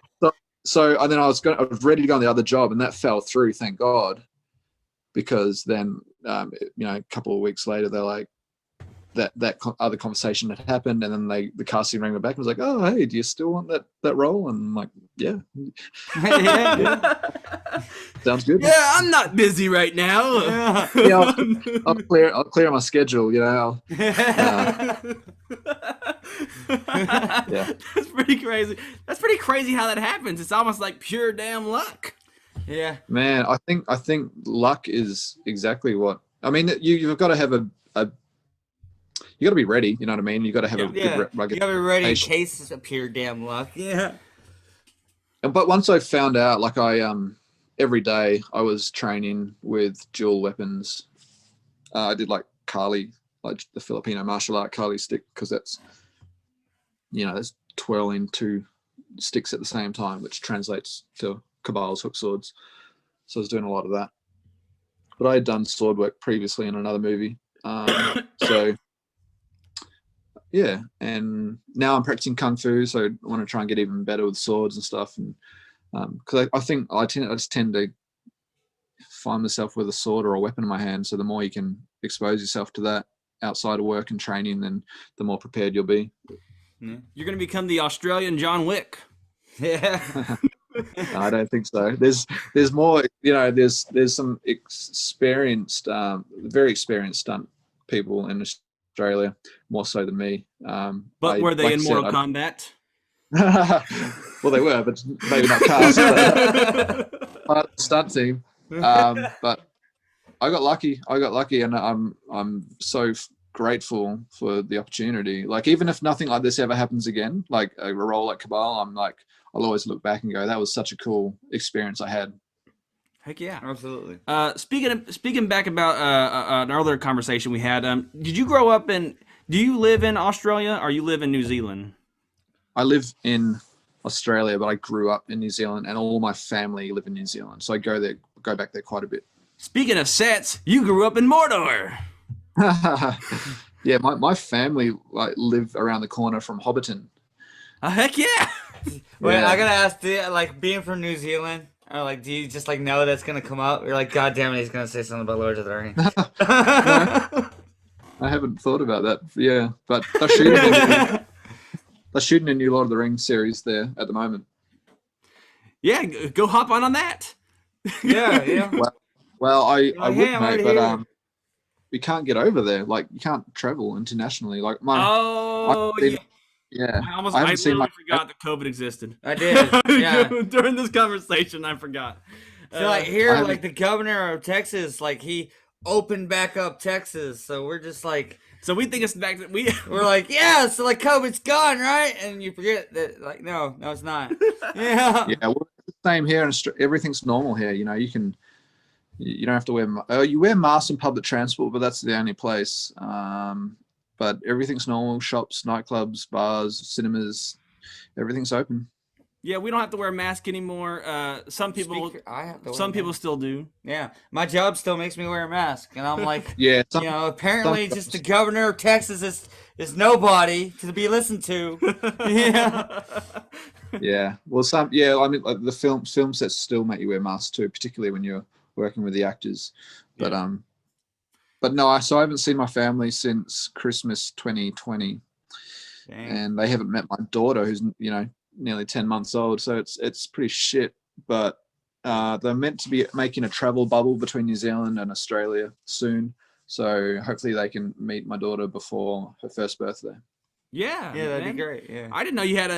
So and then I was ready to go on the other job, and that fell through, thank God, because then a couple of weeks later they're like, that other conversation had happened, and then the casting rang me back and was like, "Oh, hey, do you still want that role?" And I'm like, "Yeah." Yeah. Sounds good. Yeah, I'm not busy right now. Yeah, I'll clear my schedule. Yeah. That's pretty crazy. That's pretty crazy how that happens. It's almost like pure damn luck. Yeah. Man, I think luck is exactly what I mean. You've got to have you got to be ready. You know what I mean? You got to have a good rugged. You got to be ready in case it's a pure damn luck. Yeah. But once I found out, every day I was training with dual weapons. I did Kali, the Filipino martial art Kali stick, because that's that's twirling 2 sticks at the same time, which translates to Kabal's hook swords. So I was doing a lot of that. But I had done sword work previously in another movie. So yeah, and now I'm practicing kung fu, so I want to try and get even better with swords and stuff. And because I think I just tend to find myself with a sword or a weapon in my hand. So the more you can expose yourself to that outside of work and training, then the more prepared you'll be. You're going to become the Australian John Wick. Yeah. No, I don't think so. There's more. There's some experienced, very experienced stunt people in Australia, more so than me. But were they in Mortal Kombat? Well, they were, but maybe not cast. Part of the stunt team. But I got lucky. And I'm so grateful for the opportunity. Like, even if nothing like this ever happens again, like a role like Kabal, I'm like, I'll always look back and go, that was such a cool experience I had. Heck yeah, Absolutely. Speaking back about an earlier conversation we had, did you grow up in? Do you live in Australia or you live in New Zealand? I live in Australia, but I grew up in New Zealand, and all my family live in New Zealand, so I go back there quite a bit. Speaking of sets, you grew up in Mordor. Yeah, my family like live around the corner from Hobbiton. Heck yeah! Wait, Yeah. I gotta ask, like being from New Zealand, or like, do you just like know that's gonna come up? You're like, God damn it, he's gonna say something about Lord of the Rings. I haven't thought about that. Yeah, but they're shooting a new Lord of the Rings series there at the moment. Yeah, go hop on that. Yeah. Well, I Like, would, hey, I'm mate, right but here. we can't get over there. Like, you can't travel internationally. Like Oh, yeah. I I haven't literally seen my forgot that COVID existed. I did. Yeah. During this conversation, I forgot. So like here, I like the governor of Texas, like he opened back up Texas, so we're just like, So we think it's back that we're like, yeah, so like COVID's gone, right? And you forget that, like, no, it's not. Yeah. Yeah, well, it's the same here, and everything's normal here. You know, you don't have to wear. You wear masks in public transport, but that's the only place. But everything's normal. Shops, nightclubs, bars, cinemas, everything's open. Yeah, we don't have to wear a mask anymore. Some people, I have to wear some a people mask. still do. Yeah, my job still makes me wear a mask, and I'm like, Yeah, apparently just the governor of Texas is nobody to be listened to. Yeah. yeah. Well, I mean, like the film sets still make you wear masks too, particularly when you're working with the actors. But but no, I haven't seen my family since Christmas 2020, Dang. and they haven't met my daughter, who's nearly 10 months old. So it's pretty shit. But they're meant to be making a travel bubble between New Zealand and Australia soon. So hopefully they can meet my daughter before her first birthday. Yeah, That'd man. be great. Yeah. I didn't know you had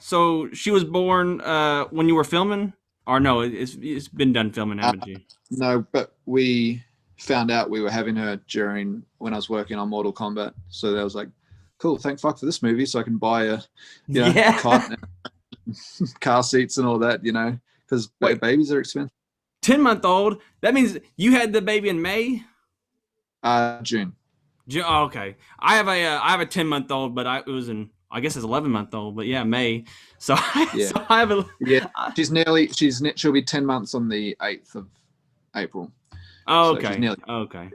so she was born when you were filming, or no? It's been done filming, haven't you? No, but we found out we were having her when I was working on Mortal Kombat. So that was like, cool, thank fuck for this movie, so I can buy a cot and car seats and all that, because babies are expensive. 10-month-old. That means you had the baby in May. June. Oh, okay. I have a 10-month-old, but I guess it's 11-month-old, but yeah, May. So Yeah. so I have a she'll be 10 months on the 8th of April. Oh, So she's okay. nearly- Okay.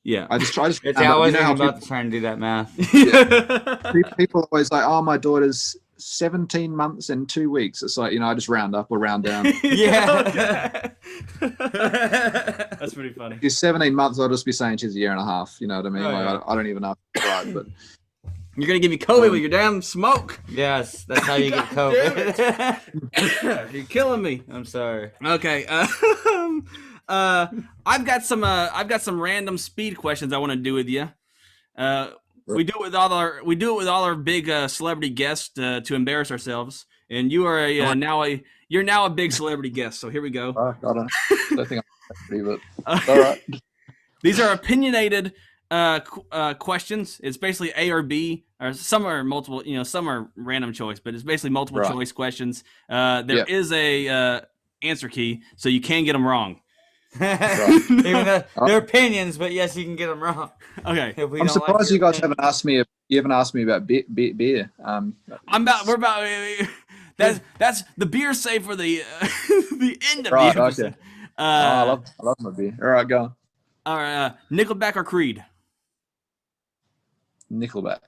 Yeah. I just I wasn't even about to try and do that math. people always like, oh, my daughter's 17 months and 2 weeks. It's like, I just round up or round down. Yeah. That's pretty funny. If she's 17 months, I'll just be saying she's a year and a half. You know what I mean? Oh, like, yeah. I don't even know if it's right, but You're gonna give me COVID with your damn smoke. Yes, that's how you get COVID. You're killing me. I'm sorry. Okay. I've got some random speed questions I want to do with you. We do it with all our big celebrity guests to embarrass ourselves. And you are you're now a big celebrity guest. So here we go. I don't think I'm ready, but all right. These are opinionated questions. It's basically A or B, or some are multiple. Some are random choice, but it's basically multiple choice questions. There is a answer key, so you can get them wrong. Even though they're opinions, but yes, you can get them wrong. Okay. I'm surprised you guys haven't asked me. You haven't asked me about beer. That's the beer save for the the end of Right, the episode. okay. I love my beer. All right, go on. All right, Nickelback or Creed? Nickelback.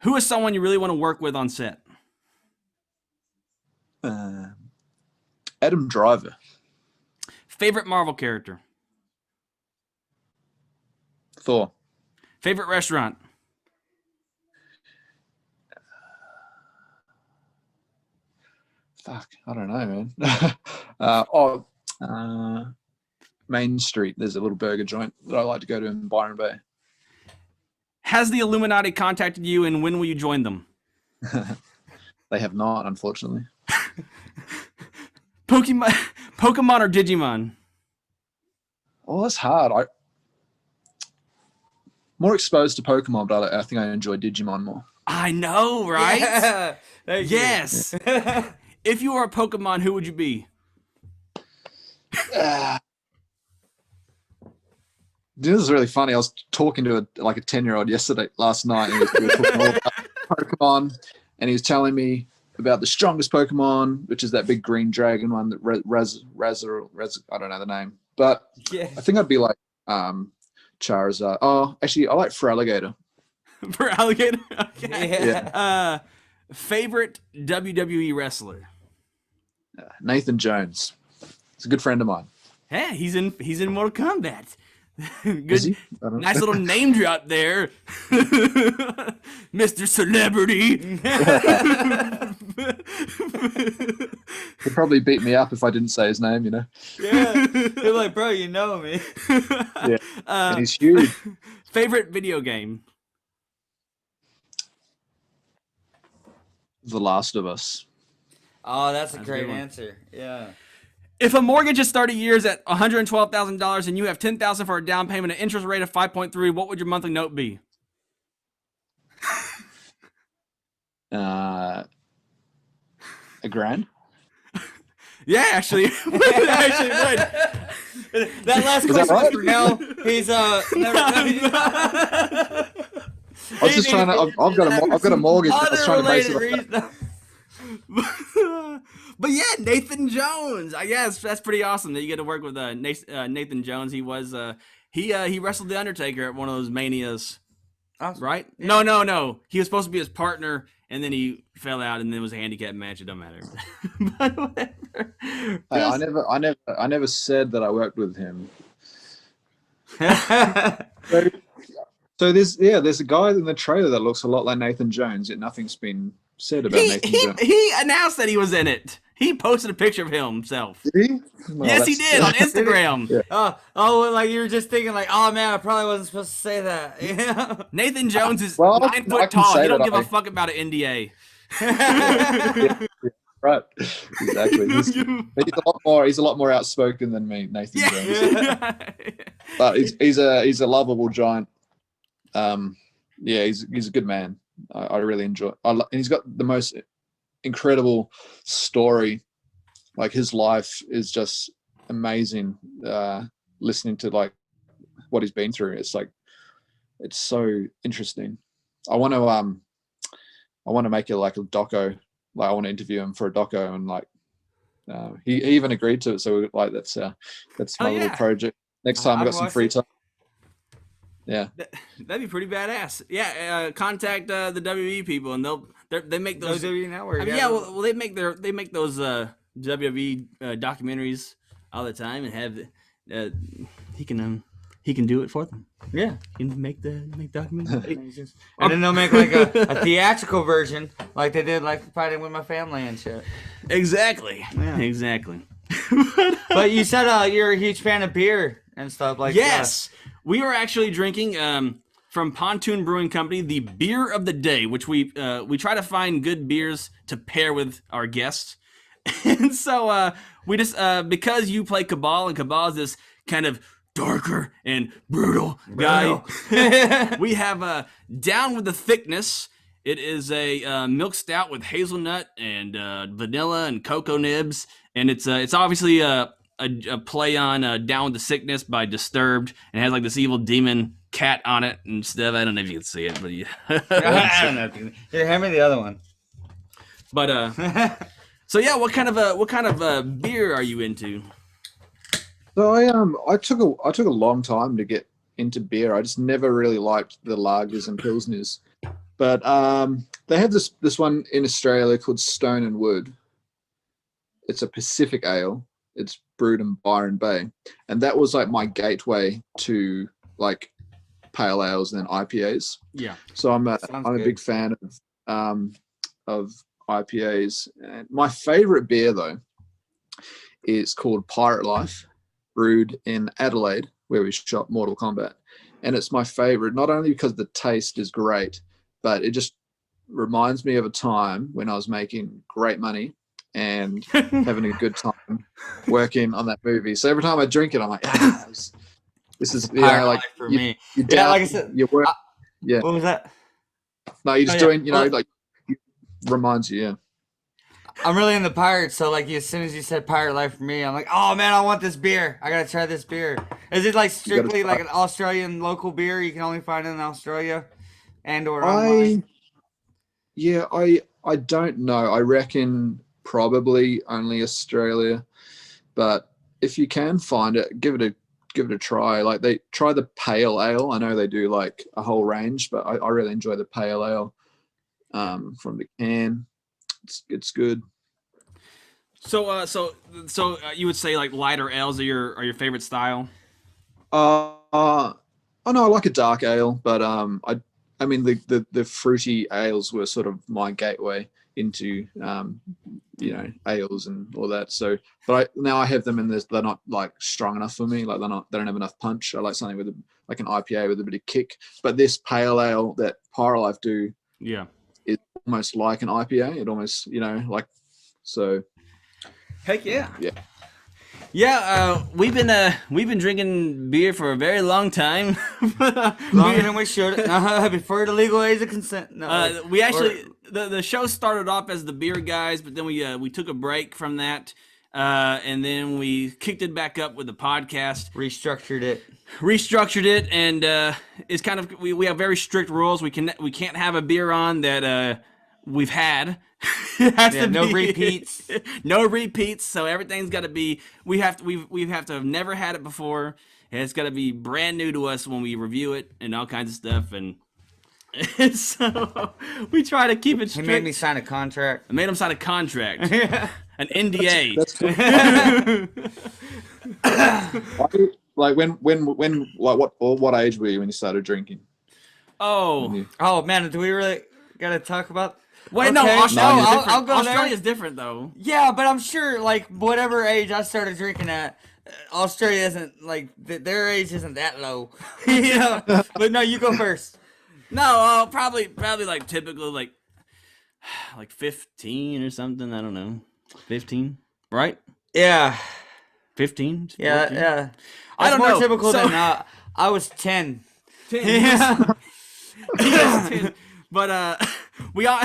Who is someone you really want to work with on set? Adam Driver. Favorite Marvel character? Thor. Favorite restaurant? Fuck, I don't know, man. Main Street. There's a little burger joint that I like to go to in Byron Bay. Has the Illuminati contacted you, and when will you join them? They have not, unfortunately. Pokemon, Pokemon or Digimon? Oh, that's hard. More exposed to Pokemon, but I think I enjoy Digimon more. I know, right? Yeah. Yes. If you were a Pokemon, who would you be? This is really funny. I was talking to a 10-year-old last night, and we were talking all about Pokemon, and he was telling me about the strongest Pokemon, which is that big green dragon one that I don't know the name, but Yeah. I think I'd be like Charizard. Oh, actually, I like Feraligatr. For alligator? Okay. Yeah. Favorite WWE wrestler? Nathan Jones. He's a good friend of mine. Hey, he's in Mortal Kombat. Is he? Good, I don't know. nice little name drop there, Mr. Celebrity. He'd probably beat me up if I didn't say his name, you know. Yeah. You're like, bro, you know me. Yeah. And he's huge. Favorite video game? The Last of Us. Oh, that's a That's a great good one. answer. Yeah. If a mortgage is 30 years at $112,000 and you have $10,000 for a down payment, an interest rate of 5.3, what would your monthly note be? A grand. Yeah, actually, actually would. That last Is question that was right? for Nell. He's I was just trying to. I've got a mortgage. I was trying to base it Unrelated on that. reason. But yeah, Nathan Jones. I guess that's pretty awesome that you get to work with Nathan Jones. He was he wrestled the Undertaker at one of those Manias, Awesome. right? No. He was supposed to be his partner, and then he fell out, and then it was a handicap match. It don't matter. But whatever. Hey, I never said that I worked with him. So there's a guy in the trailer that looks a lot like Nathan Jones, yet nothing's been said about Nathan Jones. He announced that he was in it. He posted a picture of himself. Did he? Well, Yes, he did on Instagram. Yeah. Oh, like you were just thinking, like, oh man, I probably wasn't supposed to say that. Yeah. Nathan Jones is Well, 9 I foot can tall. say He don't that give a fuck about an NDA. Right. Exactly. He's a lot more outspoken than me, Nathan Jones. But he's a lovable giant. Yeah, he's a good man. I really enjoy. And he's got the most incredible story. Like his life is just amazing. Listening to like what he's been through, it's so interesting. I want to make it like a doco. Like I want to interview him for a doco, and like he even agreed to it. So like that's my little project. Next time I got some free time. Yeah, that'd be pretty badass. Yeah, contact the WWE people, and they make those. WWE Network. I mean, yeah, well, they make those WWE documentaries all the time, and have he can do it for them. Yeah. He can make documentaries. And then they'll make like a theatrical version, like they did, like Fighting with My Family and shit. Exactly. Yeah. Exactly. But you said you're a huge fan of beer and stuff like that. Yes. We are actually drinking from Pontoon Brewing Company the beer of the day, which we try to find good beers to pair with our guests. And so we just because you play Kabal, and Kabal is this kind of darker and brutal guy, we have Down with the Thickness. It is a milk stout with hazelnut and vanilla and cocoa nibs, and it's obviously a play on Down with the Sickness by Disturbed, and it has like this evil demon cat on it and stuff. I don't know if you can see it, but yeah. I don't know. Here, hand me the other one. But so yeah, what kind of beer are you into? So I took a long time to get into beer. I just never really liked the lagers and pilsners. But they have this one in Australia called Stone and Wood. It's a Pacific ale. It's brewed in Byron Bay, and that was like my gateway to like pale ales and then IPAs. Yeah. So I'm a good. big fan of IPAs. And my favorite beer though is called Pirate Life, brewed in Adelaide, where we shot Mortal Kombat, and it's my favorite not only because the taste is great, but it just reminds me of a time when I was making great money and having a good time working on that movie. So every time I drink it, I'm like, this is Pirate life for me. You Yeah, down, like I said, you work. Yeah. what was that? No, you're just Oh, yeah. doing, Well, like, it reminds you, yeah. I'm really into pirates, so like as soon as you said pirate life for me, I'm like, oh man, I want this beer. I gotta try this beer. Is it like strictly like an Australian local beer you can only find in Australia and or online? I don't know. I reckon probably only Australia, but if you can find it, give it a try. Like they try the pale ale. I know they do like a whole range, but I really enjoy the pale ale from the can. It's good. So, you would say like lighter ales are your favorite style? Oh no, I like a dark ale, but I mean the fruity ales were sort of my gateway into ales and all that. So, but now I have them in this. They're not like strong enough for me. Like they don't have enough punch. I like something with like an IPA with a bit of kick. But this pale ale that Pyrolife do, Yeah, is almost like an IPA. It almost like so. heck yeah. Yeah. Yeah, we've been drinking beer for a very long time. Longer than we should. Before the legal age of consent. No, We actually the show started off as the beer guys, but then we took a break from that, and then we kicked it back up with the podcast, restructured it, and it's kind of we have very strict rules. We can't have a beer on that we've had. It has to no be, repeats. No repeats. So everything's got to be. We have to have never had it before. And it's got to be brand new to us when we review it and all kinds of stuff. And so we try to keep it strict. He made me sign a contract. I made him sign a contract, an NDA. That's cool. Like when like what age were you when you started drinking? Oh man, do we really gotta talk about? Wait, okay. no, Australia's different. I'll go Australia's there. different though. Yeah, but I'm sure like whatever age I started drinking at, Australia isn't like their age isn't that low. But no, you go first. No, probably like typical like 15 or something. I don't know, 15, right? Yeah. 15. 14? Yeah. I don't more know. typical So- than I was 10. 10. Yeah. He was 10. But we all.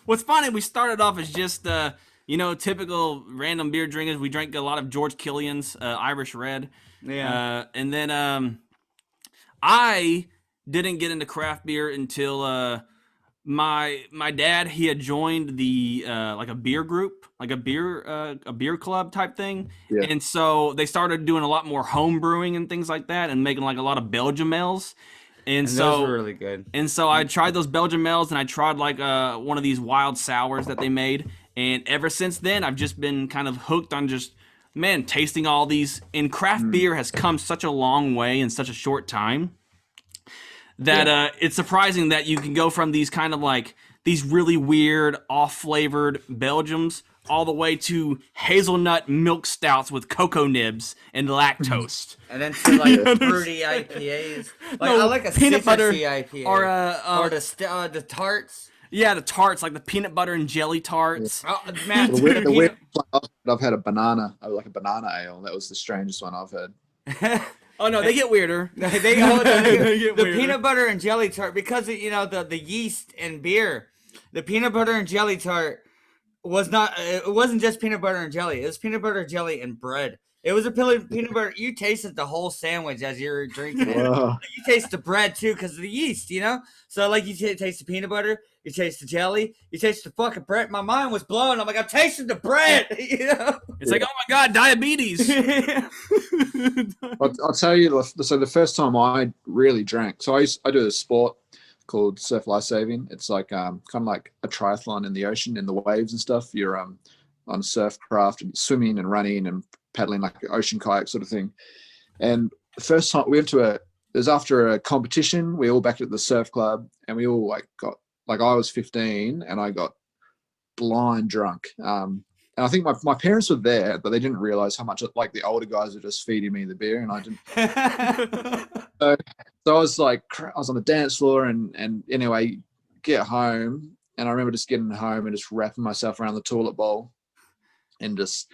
What's funny? We started off as just typical random beer drinkers. We drank a lot of George Killian's Irish Red. Yeah. And then I didn't get into craft beer until my dad, he had joined the like a beer group, like a beer club type thing. Yeah. And so they started doing a lot more home brewing and things like that, and making like a lot of Belgian ales. And so those were really good. And so I tried those Belgian ales, and I tried like one of these wild sours that they made. And ever since then, I've just been kind of hooked on just, man, tasting all these. And craft beer has come such a long way in such a short time that it's surprising that you can go from these kind of like these really weird, off-flavored Belgiums all the way to hazelnut milk stouts with cocoa nibs and lactose. And then to like fruity IPAs. Like No, I like a peanut butter IPA. or the tarts. Yeah, the tarts, like the peanut butter and jelly tarts. Oh, man, The weird I've had a banana ale. That was the strangest one I've had. Oh no, they get weirder. the get weirder. peanut butter and jelly tart, because of, the yeast in beer. The peanut butter and jelly tart was not. It wasn't just peanut butter and jelly. It was peanut butter, jelly, and bread. It was a peanut butter. You tasted the whole sandwich as you were drinking it. Wow. You taste the bread too because of the yeast, So like you taste the peanut butter, you taste the jelly, you taste the fucking bread. My mind was blown. I'm like, I'm tasting the bread. It's like, oh my god, diabetes. I'll tell you. So the first time I really drank, so I do a sport called surf life saving. It's like kind of like a triathlon in the ocean, in the waves and stuff. You're on surf craft and swimming and running and paddling like an ocean kayak sort of thing. And the first time we went to it was after a competition. We all back at the surf club, and we all got I was 15 and I got blind drunk. And I think my parents were there, but they didn't realize how much the older guys were just feeding me the beer, and I didn't. So I was I was on the dance floor, and anyway, get home, and I remember just getting home and just wrapping myself around the toilet bowl and just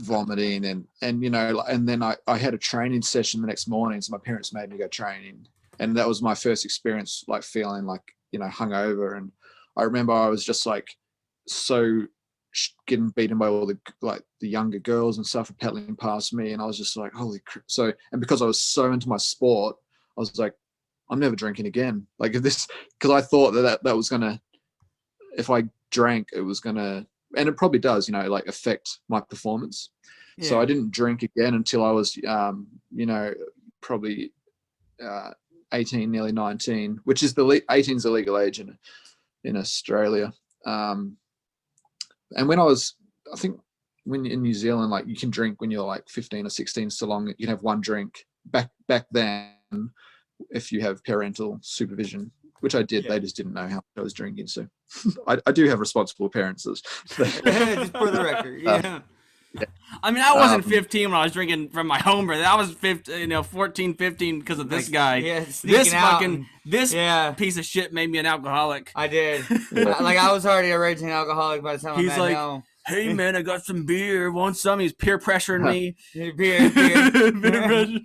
vomiting and you know, and then I had a training session the next morning, so my parents made me go training, and that was my first experience like feeling like, you know, hungover. And I remember I was just like so getting beaten by all the younger girls and stuff pedaling past me, and I was just like, holy crap. So, and because I was so into my sport, I was like, I'm never drinking again. Like if this, because I thought that was gonna, if I drank, it was gonna, and it probably does, you know, like affect my performance. Yeah. So I didn't drink again until I was, you know, probably 18, nearly 19, which is 18 is the legal age in Australia. And when I think when in New Zealand, like you can drink when you're like 15 or 16, so long you can have one drink. Back then, if you have parental supervision, which I did, they just didn't know how I was drinking. So I do have responsible parents. Just for the record, yeah. I mean, I wasn't 15 when I was drinking from my home birth. I was 15, you know, 14, 15 because of this guy. Yeah, this piece of shit made me an alcoholic. I did. Like I was already a raging alcoholic by the time he's I met home. Hey man, I got some beer. Want some? He's peer pressuring me. Beer pressure.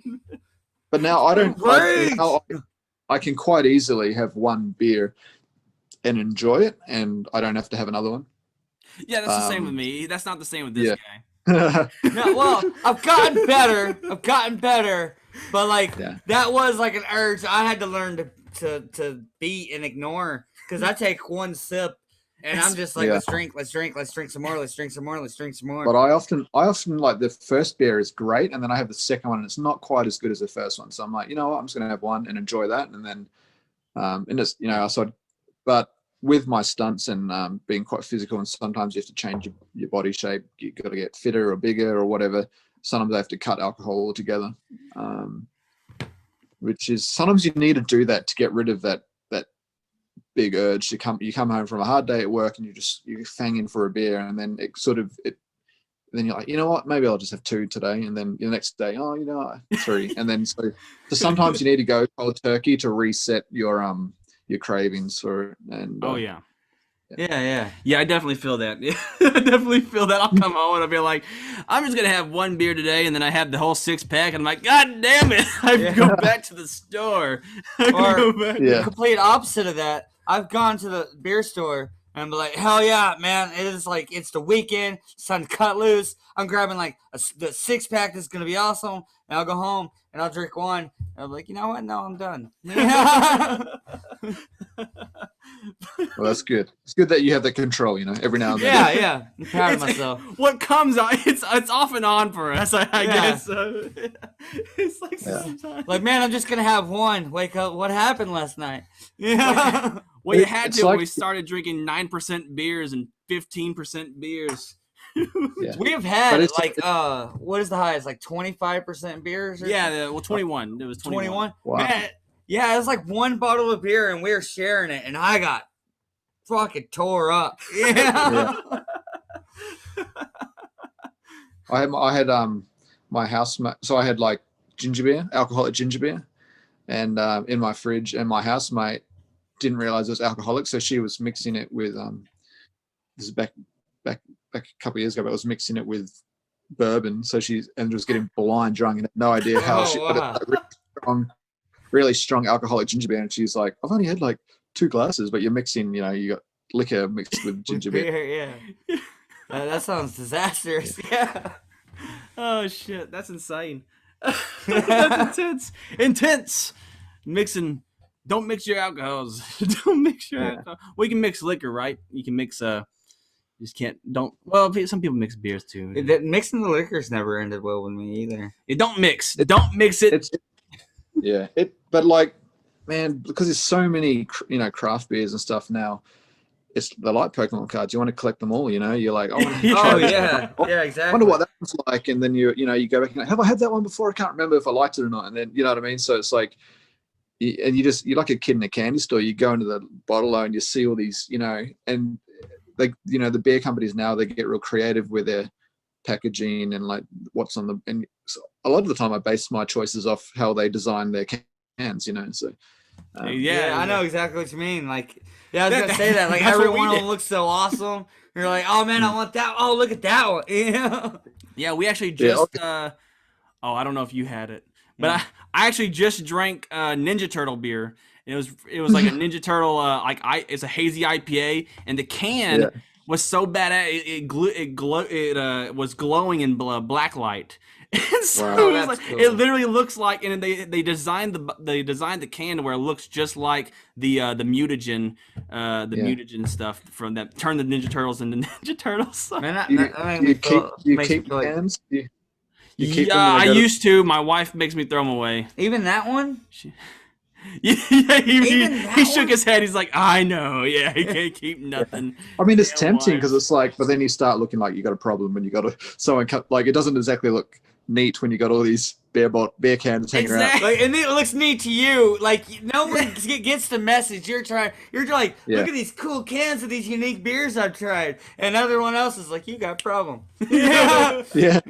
But now I can quite easily have one beer and enjoy it, and I don't have to have another one. Yeah, that's the same with me. That's not the same with this guy. No, well, I've gotten better, but like that was like an urge I had to learn to beat and ignore, because I take one sip and I'm just like, let's drink some more. But I often like the first beer is great, and then I have the second one and it's not quite as good as the first one. So I'm like, you know what, I'm just gonna have one and enjoy that, and then and just, you know, but with my stunts and being quite physical, and sometimes you have to change your body shape, you got to get fitter or bigger or whatever. Sometimes I have to cut alcohol altogether, which is, sometimes you need to do that to get rid of that big urge to you come home from a hard day at work and you fang in for a beer, and then then you're like, you know what, maybe I'll just have 2 today, and then the next day, oh, you know, 3, and then so sometimes you need to go cold turkey to reset your cravings for, and yeah, I definitely feel that. Yeah, I definitely feel that. I'll come home and I'll be like, I'm just gonna have one beer today, and then I have the whole 6-pack, and I'm like, God damn it, I have to go back to the store. The complete opposite of that, I've gone to the beer store and I'm like, hell yeah, man, it is like, it's the weekend, it's time to cut loose. I'm grabbing like the 6-pack that's gonna be awesome, and I'll go home and I'll drink one, and I'm like, you know what, no, I'm done. Well, that's good. It's good that you have that control, you know, every now and then. Yeah. I'm proud of myself. What comes on, it's off and on for us, I guess. It's like sometimes. Like, man, I'm just going to have one. Wake up, what happened last night? Yeah. Well, you had to when we started drinking 9% beers and 15% beers. Yeah. We have had what is the highest? Like 25% beers? 21. It was 21. Wow. Man, yeah, it was like one bottle of beer and we were sharing it, and I got fucking tore up. Yeah. I had my housemate, so I had like ginger beer, alcoholic ginger beer, and in my fridge, and my housemate didn't realize it was alcoholic, so she was mixing it with this is back a couple of years ago, but I was mixing it with bourbon, so she was getting blind drunk and had no idea how but it like really strong alcoholic ginger beer, and she's like, I've only had like 2 glasses, but you're mixing, you know, you got liquor mixed with ginger beer. Yeah. That sounds disastrous. Yeah. Oh shit, that's insane. That's intense. Mixing. Don't mix your alcohols. Don't mix your alcohol. Well, you can mix liquor, right? You can mix just can't. Don't. Well, some people mix beers too. Mixing the liquors never ended well with me either. Don't mix it. But like, man, because there's so many, you know, craft beers and stuff now. They're like Pokemon cards. You want to collect them all, you know. You're like, yeah, exactly. I wonder what that was like, and then you go back and like, have I had that one before? I can't remember if I liked it or not. And then, you know what I mean. So it's like, and you're like a kid in a candy store. You go into the bottle and you see all these, you know, and like, you know, the beer companies now, they get real creative with their packaging and like what's on the. And so a lot of the time, I base my choices off how they design their cans, you know. So. I know exactly what you mean. Like, yeah, I was gonna say that. Like, every one of them looks so awesome. You're like, oh man, I want that. Oh, look at that one. Yeah. Yeah, we actually Yeah, just. I don't know if you had it, but I actually just drank Ninja Turtle beer. It was like a Ninja Turtle it's a hazy IPA, and the can Yeah. was so bad it was glowing in black light. And so Wow. it was That's like cool. it literally looks like, and they designed the can to where it looks just like the mutagen mutagen stuff from that turned the Ninja Turtles into Ninja Turtles. Man, that, You, that, that makes you me keep feel, you makes me keep feel like, cans? You keep Yeah, them when I they go to- used to. My wife makes me throw them away. even that one. Yeah, Even he that shook one? his head. He's like, I know. Yeah, he can't keep nothing. I mean, it's Damn tempting wives. because it's like, but then you start looking like you got a problem when you got someone cut. Like it doesn't exactly look neat when you got all these beer cans hanging around. Exactly. Like, and it looks neat to you. Like no one gets the message. You're like, Yeah. look at these cool cans of these unique beers I've tried, and everyone else is like, you got a problem. Yeah. Yeah,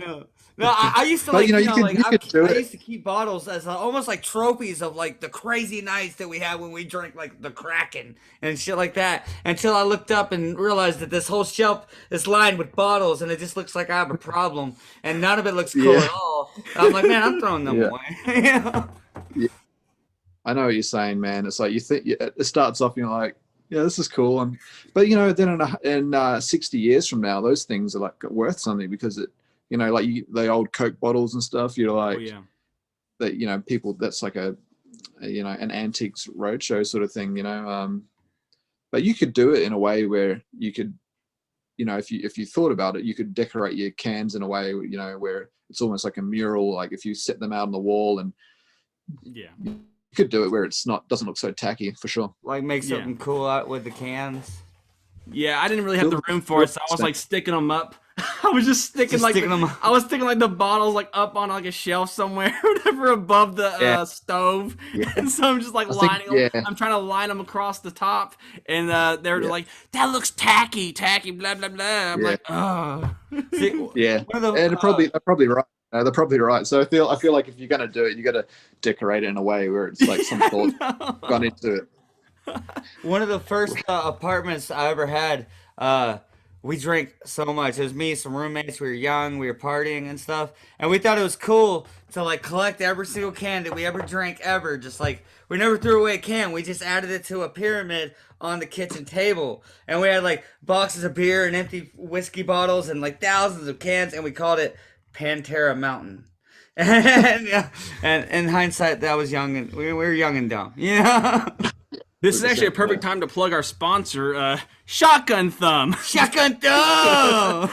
No, I used to But, like, you know, you could do I it. used to keep bottles as almost like trophies of like the crazy nights that we had when we drank like the Kraken and shit like that. Until I looked up and realized that this whole shelf is lined with bottles, and it just looks like I have a problem, and none of it looks cool Yeah. at all. I'm like, man, I'm throwing them Yeah. away. Yeah. I know what you're saying, man. It's like you think it starts off, and you're like, yeah, this is cool, but you know, then in 60 years from now, those things are like worth something because it, you know, like the old Coke bottles and stuff. You're like, Oh yeah. that, you know, people, that's like a you know, an antiques roadshow sort of thing, you know. But you could do it in a way where you could, you know, if you thought about it, you could decorate your cans in a way, you know, where it's almost like a mural. Like if you set them out on the wall, and Yeah. you could do it where it's not, doesn't look so tacky, for sure. Like make Yeah. something cool out with the cans. Yeah, I didn't really have the room for it, so I was like sticking them up. I was just sticking Just like sticking 'em up. I was sticking like the bottles like up on like a shelf somewhere, whatever, above the Yeah. Stove, Yeah. and so I'm just like I think- lining them. yeah. I'm trying to line them across the top, and they're Yeah. like, "That looks tacky, blah blah blah." I'm Yeah. like, "Oh." See, Yeah, one of the, and they're probably right. They're probably right. So I feel like if you're gonna do it, you got to decorate it in a way where it's like some thought gone into it. one of the first apartments I ever had, we drank so much. It was me, some roommates. We were young. We were partying and stuff, and we thought it was cool to like collect every single can that we ever drank ever. Just like we never threw away a can. We just added it to a pyramid on the kitchen table, and we had like boxes of beer and empty whiskey bottles and like thousands of cans, and we called it Pantera Mountain. And, yeah, and in hindsight, that was young, and we were young and dumb. Yeah. This is actually a perfect time to plug our sponsor, Shotgun Thumb. Shotgun Thumb.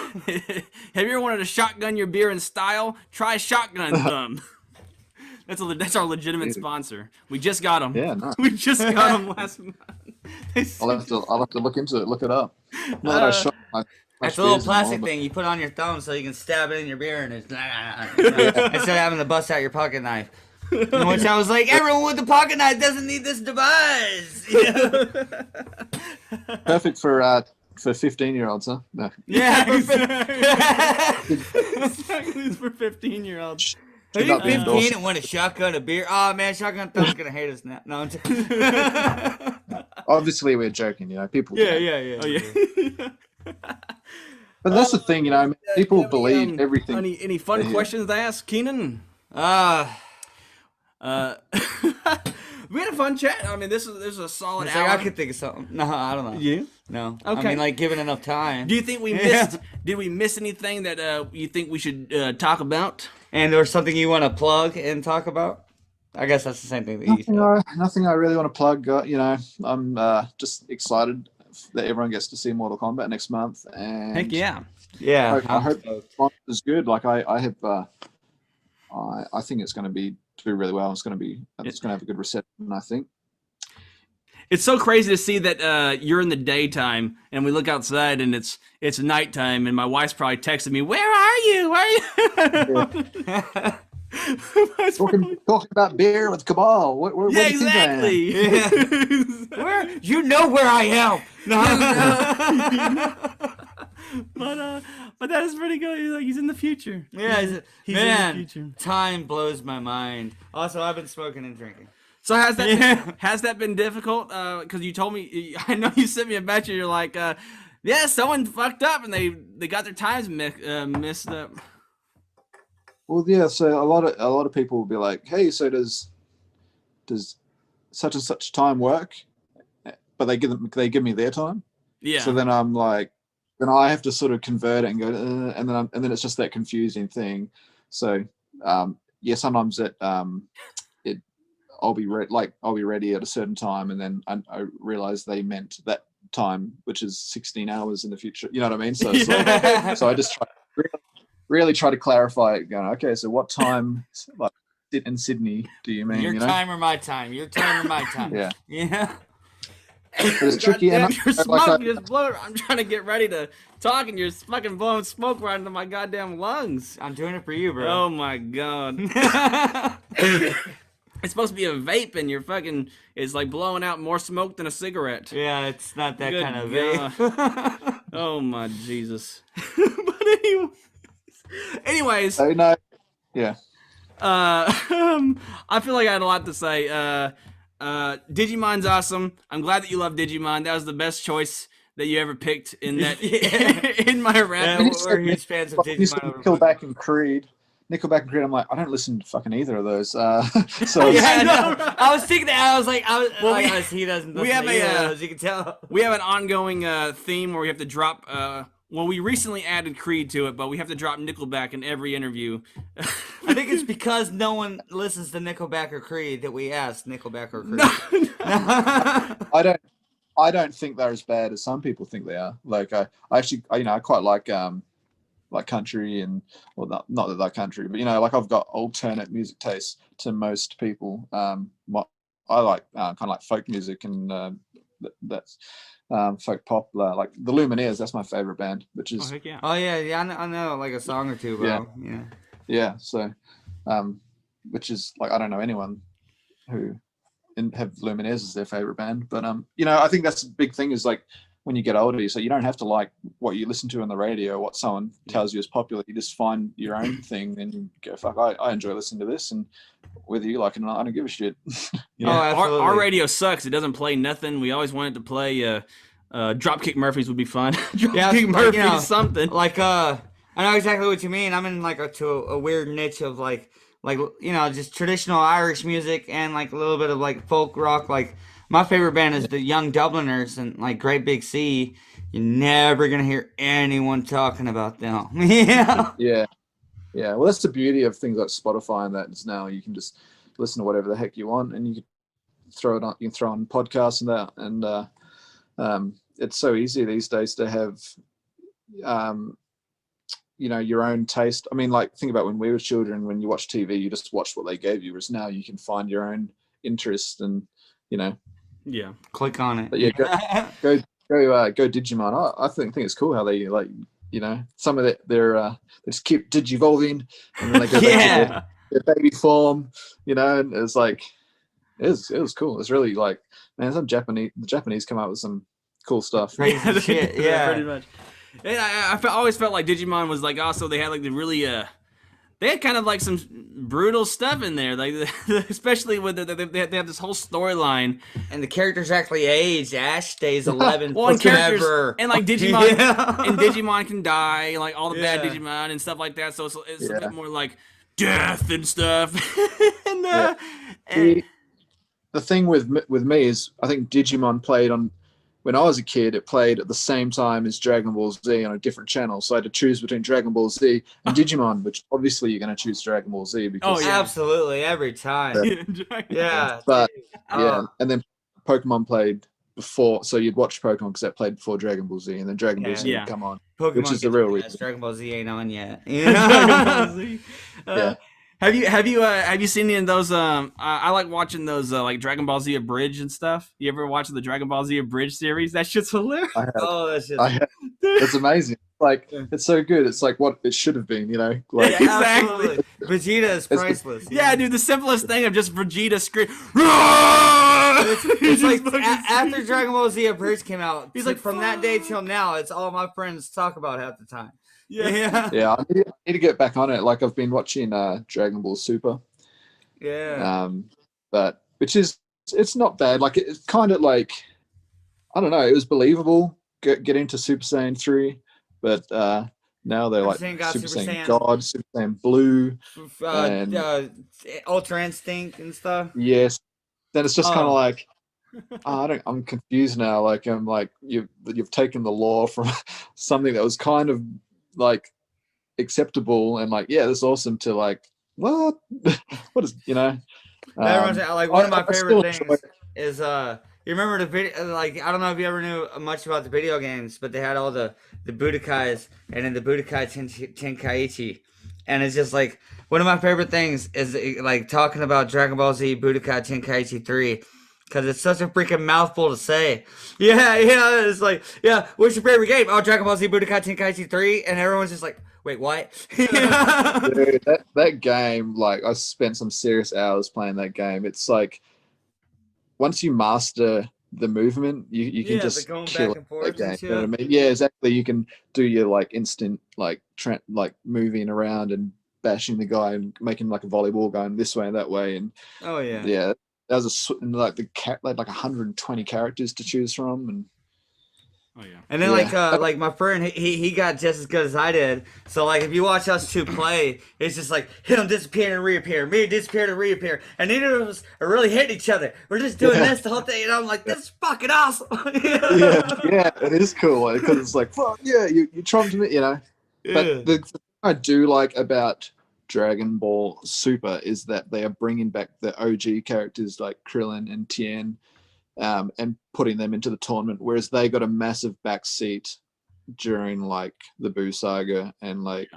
Have you ever wanted to shotgun your beer in style? Try Shotgun Thumb. That's our legitimate sponsor. We just got them. Yeah, nice. We just got them last month. I'll have to look into it, look it up. Not that I shot my That's a little beers and all, plastic but- thing you put on your thumb so you can stab it in your beer, and it's instead of having to bust out your pocket knife. Which I was like, everyone with the pocket knife doesn't need this device. You know? Perfect for 15-year-olds, huh? No. Yeah. Exactly, it's for 15-year-olds. Are you not being 15 endorsed. and want to shotgun a beer? Oh man, Shotgun Thumb's gonna hate us now. No, I'm just... Obviously, we're joking, you know. People. yeah, can. yeah, yeah. Oh yeah. But that's the thing, you know. People believe everything. Any fun Yeah. questions to ask, Keenan? We had a fun chat. I mean, this is a solid It's hour. like I could think of something. No, I don't know. You? No. Okay. I mean, like given enough time. Do you think we Yeah. missed? Did we miss anything that you think we should talk about? And there's something you want to plug and talk about? I guess that's the same thing that you said. Nothing I really want to plug. You know, I'm just excited that everyone gets to see Mortal Kombat next month. And Heck yeah! Yeah. I hope the response is good. Like I have, I think it's going to do really well. It's going to have a good reception, I think. It's so crazy to see that you're in the daytime and we look outside and it's nighttime and my wife's probably texting me, "Where are you? Where are you?" Talking about beer with Kabal. Where Yeah, do you think I am? exactly. Where you know where I am? But that is pretty good. He's in the future. Yeah, He's man, in the future. time blows my mind. Also, I've been smoking and drinking. So has that been difficult? Because you told me, I know you sent me a message. You're like, Yeah, someone fucked up and they got their times messed up. Well, yeah. So a lot of people will be like, "Hey, so does such and such time work?" But they give me their time. Yeah. So then I'm like, then I have to sort of convert it and go, and then it's just that confusing thing. So yeah, sometimes I'll be ready at a certain time, and then I realize they meant that time, which is 16 hours in the future. You know what I mean? So it's like, so I just really try to clarify it. Going, okay, so what time, like in Sydney, do you mean? Your you know? time or my time? Your time or my time? Yeah. Yeah. But it's tricky. Damn, And you're smoking, just blow it. I'm trying to get ready to talk, and you're fucking blowing smoke right into my goddamn lungs. I'm doing it for you, bro. Oh my god. It's supposed to be a vape, and you're fucking. It's like blowing out more smoke than a cigarette. Yeah, it's not that Good kind of God. vape. Oh my Jesus. But anyways. I know. Yeah. I feel like I had a lot to say. Digimon's awesome. I'm glad that you love Digimon. That was the best choice that you ever picked in that in my rap. Yeah, we're huge fans of Digimon. over Nickelback and Creed. I'm like, I don't listen to fucking either of those. So Yeah, no, I was thinking that. I was like, he doesn't. We have as you can tell. We have an ongoing theme where we have to drop. Well, we recently added Creed to it, but we have to drop Nickelback in every interview. I think it's because no one listens to Nickelback or Creed that we asked Nickelback or Creed. I don't think they're as bad as some people think they are. Like I actually, I quite like country and, well, not that they're country, but like I've got alternate music tastes to most people. I like kind of like folk music, and that's folk pop, like the Lumineers. That's my favorite band, which is I know like a song or two, bro. Yeah. So, which is like, I don't know anyone who have Lumineers as their favorite band, but I think that's the big thing is like when you get older, so you don't have to like what you listen to on the radio, what someone tells you is popular. You just find your own thing, and you go, fuck, I enjoy listening to this, and whether you like it or not, I don't give a shit. Our radio sucks. It doesn't play nothing. We always wanted to play Dropkick Murphys would be fun. Dropkick Murphys, something. Like I know exactly what you mean. I'm in like a weird niche of like just traditional Irish music and like a little bit of like folk rock. Like my favorite band is the Young Dubliners and like Great Big Sea. You're never gonna hear anyone talking about them. Yeah. Well, that's the beauty of things like Spotify, and that is now you can just listen to whatever the heck you want, and you can throw it on. You can throw on podcasts and that, and it's so easy these days to have, your own taste. I mean, like think about when we were children. When you watch TV, you just watched what they gave you. Whereas now you can find your own interest, and Yeah. Click on it. But yeah, go Digimon. I think it's cool how they like, some of it they just keep digivolving, and then they go back to their baby form, and it's like it was cool. It's really like, man, the Japanese come out with some cool stuff. Crazy shit. Yeah, pretty much. And I always felt like Digimon was like also they had like the really they had kind of like some brutal stuff in there, like especially with they have this whole storyline, and the characters actually age. Ash stays 11 forever, and like Digimon, and Digimon can die, like all the bad Digimon and stuff like that. So it's a bit more like death and stuff. And the thing with me is, I think Digimon played on. When I was a kid, it played at the same time as Dragon Ball Z on a different channel. So I had to choose between Dragon Ball Z and Digimon, which obviously you're going to choose Dragon Ball Z because absolutely every time. Yeah. But and then Pokemon played before, so you'd watch Pokemon because that played before Dragon Ball Z, and then Dragon Ball Z would come on, Pokemon, which is the real reason. Dragon Ball Z ain't on yet. Dragon Ball Z. Have you seen any of those? I like watching those like Dragon Ball Z Abridged and stuff. You ever watch the Dragon Ball Z Abridged series? That shit's hilarious. It's amazing. Like it's so good. It's like what it should have been. Like exactly. Vegeta is priceless. Yeah, dude. The simplest thing of just Vegeta scream. It's like after Dragon Ball Z Abridged came out. He's like from that day till now, it's all my friends talk about half the time. Yeah. I need to get back on it. Like I've been watching Dragon Ball Super. Yeah. But it's not bad. Like it's kind of like, I don't know. It was believable get into Super Saiyan 3, but now they're like Super Saiyan got Super Super Saiyan Saiyan. God, Super Saiyan Blue, and Ultra Instinct and stuff. yes. Then it's just kind of Oh. like, I'm confused now. Like I'm like you've taken the law from something that was kind of like acceptable and like, yeah, that's awesome, to like, what? What is, That reminds me, like one of my I favorite still enjoy things is you remember the video, like I don't know if you ever knew much about the video games, but they had all the Budokais and then the Budokai Tenkaichi, and it's just like one of my favorite things is like talking about Dragon Ball Z Budokai Tenkaichi 3. Because it's such a freaking mouthful to say. Yeah, it's like, yeah, what's your favorite game? Oh, Dragon Ball Z Budokai Tenkaichi 3. And everyone's just like, wait, what? Dude, that game, like, I spent some serious hours playing that game. It's like, once you master the movement, you can just going kill back and forth that game. and You know shit. what I mean? Yeah, exactly. You can do your like instant like like moving around and bashing the guy and making like a volleyball going this way and that way, and Oh, yeah. yeah, that was like like 120 characters to choose from, and Oh yeah. And then Yeah. like my friend, he got just as good as I did. So like if you watch us two play, it's just like him disappear and reappear, me disappear and reappear, and neither of us are really hitting each other. We're just doing this the whole thing, and I'm like, this is fucking awesome. yeah, it is cool because it's like, fuck yeah, you trumped me, Yeah. But the thing I do like about Dragon Ball Super is that they are bringing back the OG characters like Krillin and Tien, and putting them into the tournament, whereas they got a massive backseat during like the Buu saga, and like,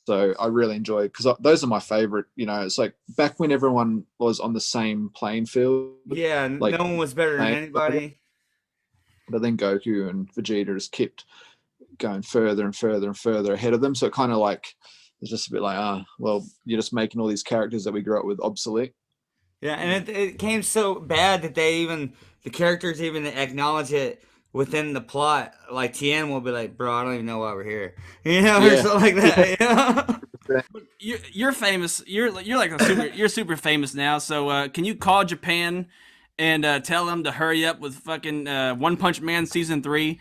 so I really enjoy, because those are my favorite. It's like back when everyone was on the same playing field. Yeah, like, no one was better than anybody. But then Goku and Vegeta just kept going further and further and further ahead of them. So it kind of like, it's just a bit like, well, you're just making all these characters that we grew up with obsolete. Yeah, and it came so bad that the characters even acknowledge it within the plot. Like Tien will be like, "Bro, I don't even know why we're here," or something like that. You're famous. You're like you're super famous now. So can you call Japan and tell them to hurry up with fucking One Punch Man season 3?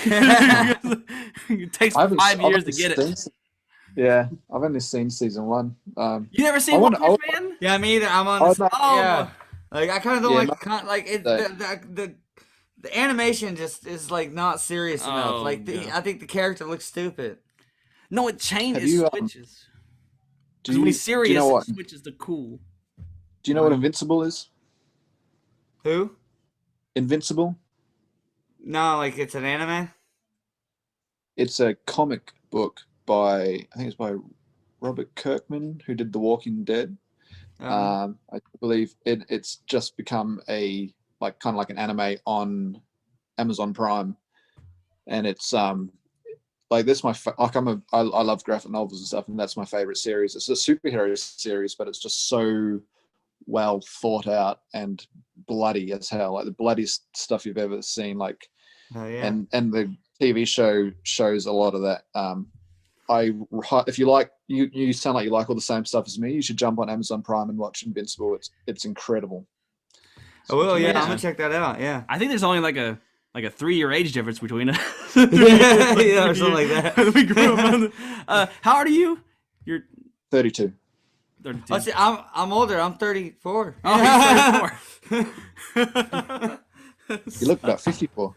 It takes 5 years to get it. Yeah, I've only seen season 1. You never seen One Punch Man? Yeah, me either. I'm on. Yeah, like I kind of don't like it. The animation just is like not serious enough. Like I think the character looks stupid. No, it changes. It switches. Because when he's serious, it switches to cool. Do you know what Invincible is? Who? Invincible? No, like it's an anime. It's a comic book I think it's by Robert Kirkman, who did The Walking Dead. I believe it's just become a like kind of like an anime on Amazon Prime, and it's like that's I love graphic novels and stuff, and that's my favorite series. It's a superhero series, but it's just so well thought out and bloody as hell, like the bloodiest stuff you've ever seen. Like, and the TV show shows a lot of that. If you like, you sound like you like all the same stuff as me, you should jump on Amazon Prime and watch Invincible. It's incredible. Oh well, yeah, I'm gonna check that out. Yeah, I think there's only like a 3-year age difference between us. yeah, or something like that. We grew up how old are you? You're 32. 32. Oh, see, I'm older. I'm 34. Oh, he's 34. You look about 54.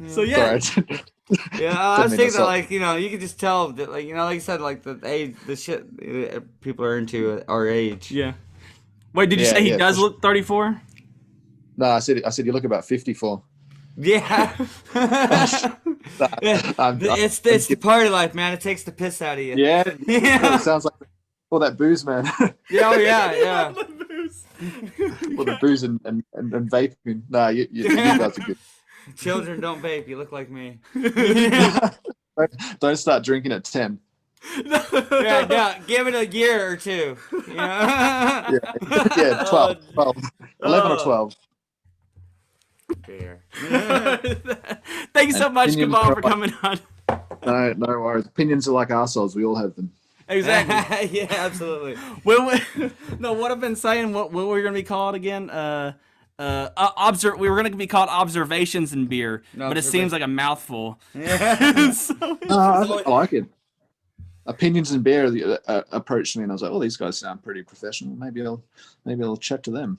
So yeah. Sorry. Yeah, I was thinking that, like, you can just tell that, like, like you said, like the age, the shit people are into at our age. Yeah. Wait, did you say he does look 34? No, I said you look about 54. Yeah. It's the party life, man. It takes the piss out of you. Yeah. It sounds like all that booze, man. Yeah. All the booze and vaping. Nah, you guys are good. Children don't vape. You look like me. Don't start drinking at 10. Yeah, give it a year or two. Yeah, 12. 11 or 12. Fair. Thanks so much, Kabal, for coming on. No worries. Opinions are like assholes. We all have them. Exactly. Yeah, absolutely. What I've been saying, what we're gonna be called again? we were gonna be called Observations in Beer, but it seems like a mouthful. So, I like it. Opinions and Beer approached me, and I was like, "Oh, these guys sound pretty professional. Maybe I'll chat to them."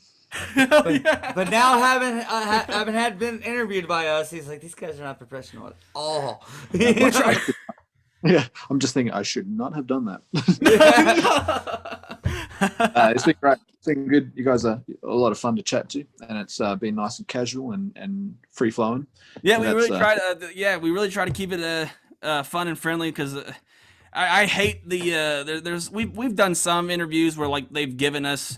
But now having had been interviewed by us, he's like, these guys are not professional at all. Yeah, I'm just thinking I should not have done that. It's been great. It's been good. You guys are a lot of fun to chat to, and it's been nice and casual and free flowing. Yeah, we really try to. We really try to keep it fun and friendly because I hate the we've done some interviews where like they've given us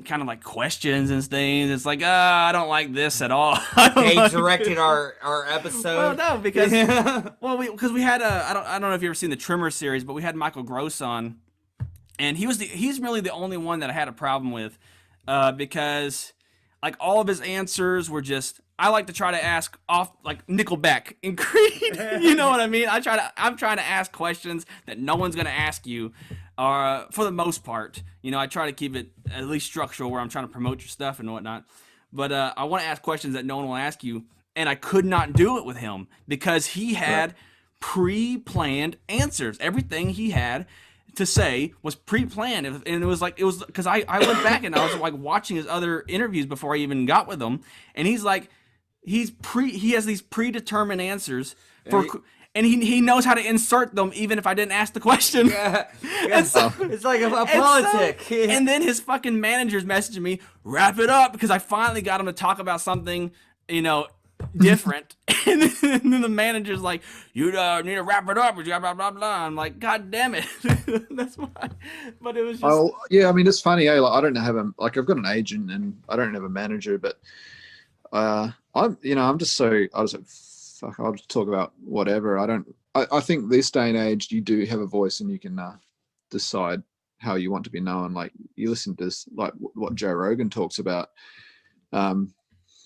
kind of like questions and things. It's like, I don't like this at all. They directed our episode. Well, no, because because we had I don't know if you've ever seen the Trimmer series, but we had Michael Gross on, and he's really the only one that I had a problem with, because like all of his answers were just. I like to try to ask off like Nickelback and Creed. You know what I mean? I'm trying to ask questions that no one's gonna ask you, for the most part. You know, I try to keep it at least structural where I'm trying to promote your stuff and whatnot. But I want to ask questions that no one will ask you, and I could not do it with him because he had pre-planned answers. Everything he had to say was pre-planned, and it was because I went back and I was like watching his other interviews before I even got with him, and he's like. He has these predetermined answers and he knows how to insert them even if I didn't ask the question. Yeah. It's like a politic. And then his fucking manager's messaging me, wrap it up, because I finally got him to talk about something, different. And then the manager's like, you need to wrap it up, blah, blah, blah, blah. I'm like, God damn it. That's why. But it was just. Oh, yeah, I mean, it's funny. Like, I don't have I've got an agent and I don't have a manager, but I'm just so I was like, fuck, I'll just talk about whatever. I think this day and age you do have a voice and you can decide how you want to be known. Like you listen to this, like what Joe Rogan talks about.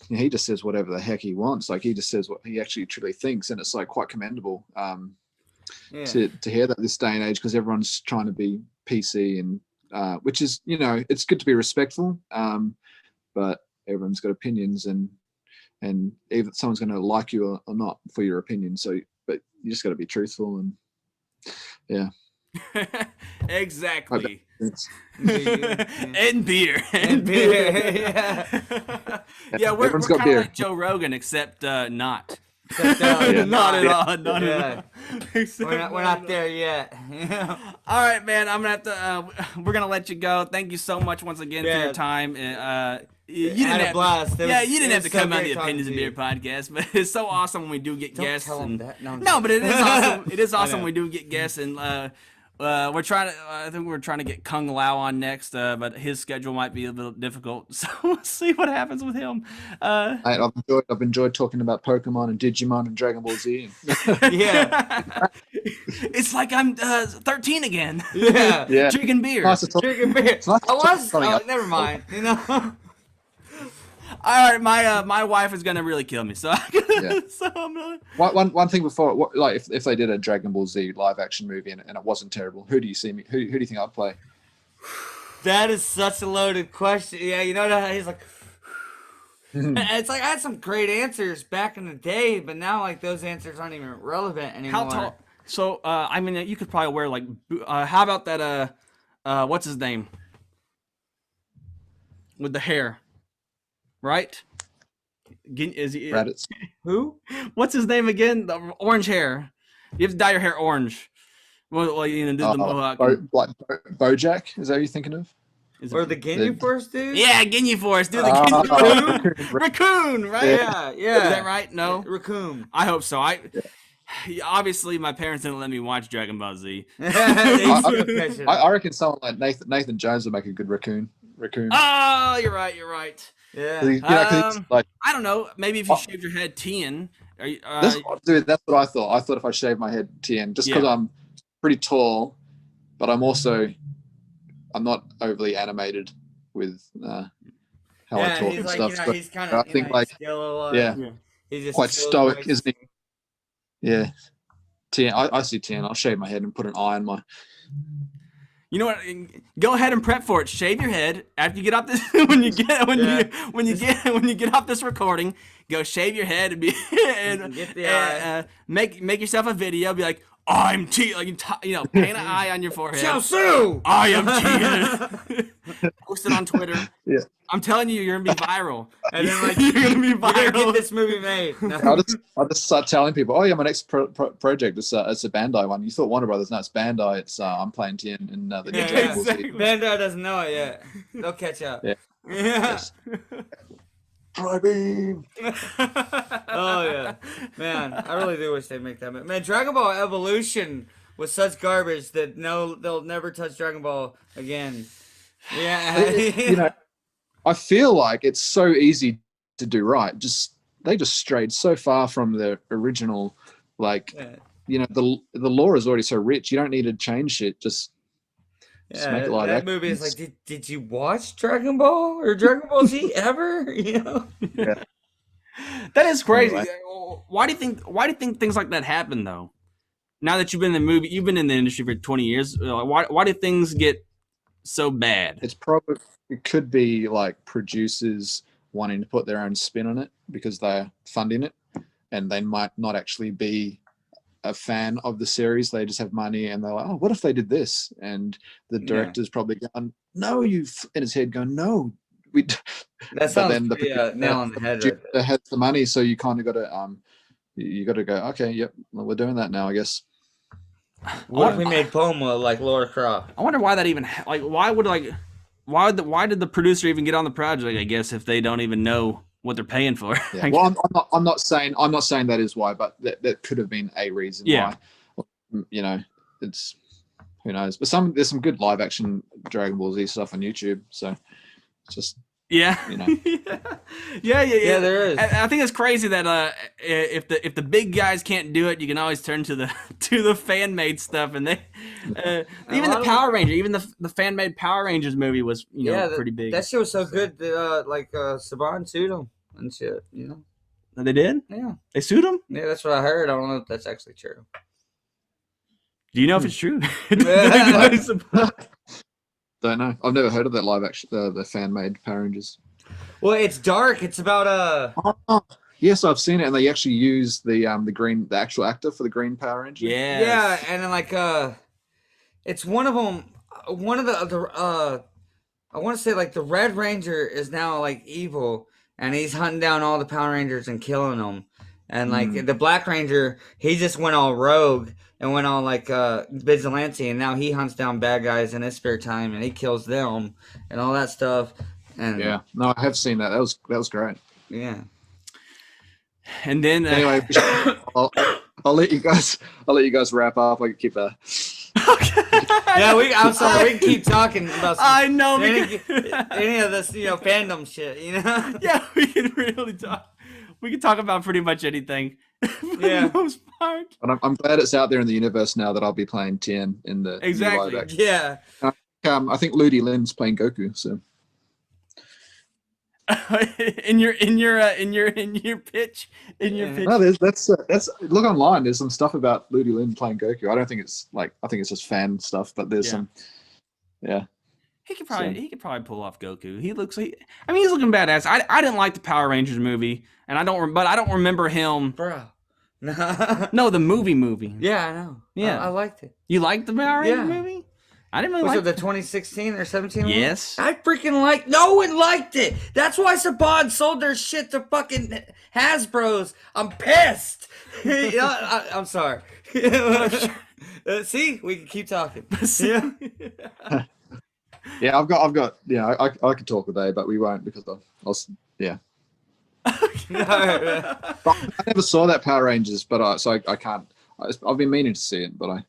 He just says whatever the heck he wants. Like he just says what he actually truly thinks, and it's like quite commendable to hear that this day and age, because everyone's trying to be PC and which is it's good to be respectful, but everyone's got opinions, and either someone's going to like you or not for your opinion. So, but you just got to be truthful, and yeah. Exactly. And beer. Yeah, we're kind of like Joe Rogan, except not. Not at all. Not at all. We're not there yet. All right, man. I'm gonna have to. We're gonna let you go. Thank you so much once again for your time. You didn't have blast. You didn't have to come on the Opinions and Beer podcast, but it's so awesome when we do get guests. Tell them that. No, but it is awesome. It is awesome when we do get guests, and we're trying to. I think we're trying to get Kung Lao on next, but his schedule might be a little difficult, so we'll see what happens with him. I've enjoyed talking about Pokemon and Digimon and Dragon Ball Z. Yeah, it's like I'm 13 again. Yeah, drinking beer. Drinking beer. Never mind. All right, my wife is gonna really kill me, so so I'm gonna. One thing before, like if they did a Dragon Ball Z live action movie and it wasn't terrible, who do you see me? Who do you think I'd play? That is such a loaded question. Yeah, he's like. It's like I had some great answers back in the day, but now like those answers aren't even relevant anymore. How tall? So I mean, you could probably wear like. How about that? What's his name? With the hair. Right? Is he Raditz. Who? What's his name again? The orange hair. You have to dye your hair orange. Well, do the mohawk. Bojack? Is that what you're thinking of? Or the Ginyu Force dude? Yeah, Ginyu Force. Do the Ginyu Force. Raccoon, right? Yeah. Is that right? No? Raccoon. I hope so. Obviously, my parents didn't let me watch Dragon Ball Z. I reckon someone like Nathan Jones would make a good raccoon. Oh, you're right. Yeah. I don't know. Maybe if you shaved your head, Tien. That's what I thought. I thought if I shaved my head, Tien, just because I'm pretty tall, but I'm not overly animated with how I talk and stuff. He's kind of. I think he's just quite stoic, isn't he? Yeah. Tien, I see Tien. I'll shave my head and put an eye on my. You know what? Go ahead and prep for it. Shave your head after you get off this. when you get off this recording, go shave your head and make yourself a video. Be like, I'm T. Like paint an eye on your forehead. Xiao I am T. Post it on Twitter. Yeah. I'm telling you, you're gonna be viral. And then like you're gonna be you're gonna viral. get this movie made. No. I'll just start telling people, oh yeah, my next project is it's a Bandai one. You thought Warner Brothers? No, it's Bandai. It's I'm playing Tien in the new Dragon Ball Z. exactly. Bandai doesn't know it yet. They'll catch up. Yeah. Yeah. Tri-beam. Oh yeah, man. I really do wish they'd make that. Man, Dragon Ball Evolution was such garbage that they'll never touch Dragon Ball again. Yeah. I feel like it's so easy to do right. They just strayed so far from the original, like, the lore is already so rich. You don't need to change shit. Just make it like that movie is like, did you watch Dragon Ball or Dragon Ball Z ever? Yeah. That is crazy. Anyway. Why do you think things like that happen though? Now that you've been in the industry for 20 years, why do things get so bad? It could be like producers wanting to put their own spin on it because they're funding it, and they might not actually be a fan of the series. They just have money, and they're like, "Oh, what if they did this?" And the director's probably going, "No, in his head going, no, we." That sounds nail on the head. Right, has the money, so you kind of got to you got to go, okay, yep, well, we're doing that now, I guess. What if we made Poma like Laura Croft? I wonder why that even why did the producer even get on the project? I guess if they don't even know what they're paying for. Yeah. Well, I'm not saying that is why, but that could have been a reason why. It's who knows. But there's some good live action Dragon Ball Z stuff on YouTube, so it's just yeah. Yeah. There is. I think it's crazy that if the big guys can't do it, you can always turn to the fan made stuff, and they even the Power Ranger, even the fan made Power Rangers movie was pretty big. That shit was so good that Saban sued him and shit. They did? Yeah. They sued him? Yeah, that's what I heard. I don't know if that's actually true. Do you know if it's true? Don't know. I've never heard of that live action, the fan made Power Rangers. Well, it's dark. It's about Yes, I've seen it, and they actually use the actual actor for the Green Power Ranger. Yeah, and then it's one of them. One of the I want to say the Red Ranger is now evil, and he's hunting down all the Power Rangers and killing them. And the Black Ranger, he just went all rogue and went all vigilante, and now he hunts down bad guys in his spare time, and he kills them and all that stuff. And yeah, no, I have seen that. That was great. Yeah. And then anyway, I'll let you guys wrap up. I can keep that. Yeah, I'm sorry. We can keep talking about. I know any of this, fandom shit. Yeah, we can really talk. We can talk about pretty much anything. For the most part. But I'm glad it's out there in the universe now that I'll be playing Tien in the exactly. New live action. Yeah. I think Ludi Lin's playing Goku. So. in your pitch. No, that's look online. There's some stuff about Ludi Lin playing Goku. I don't think it's I think it's just fan stuff, but there's some. Yeah. He could probably pull off Goku. He's looking badass. I didn't like the Power Rangers movie, and I don't remember him. Bro. No, the movie. Yeah, I know. Yeah, I liked it. You liked the Power Rangers movie? I didn't really Was like it the 2016 or 17 Yes. I freaking liked. No one liked it. That's why Saban sold their shit to fucking Hasbro's. I'm pissed. I'm sorry. See, we can keep talking. Yeah. Yeah, I've got. Yeah, I could talk all day, but we won't because I'll yeah. But I never saw that Power Rangers, but I can't. I've been meaning to see it, but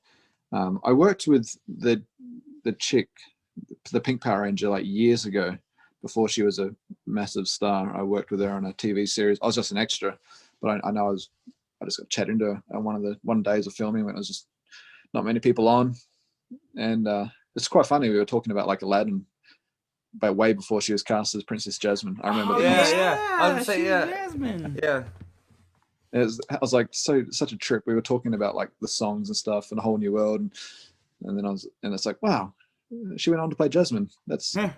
I worked with the chick, the Pink Power Ranger, years ago, before she was a massive star. I worked with her on a TV series. I was just an extra, but I know I just got chatting to her on one days of filming when it was just not many people on, and it's quite funny. We were talking about Aladdin, but way before she was cast as Princess Jasmine. I remember. I was saying, Jasmine. Yeah. I was such a trip. We were talking about the songs and stuff and a whole new world, and then it's wow, she went on to play Jasmine. That's very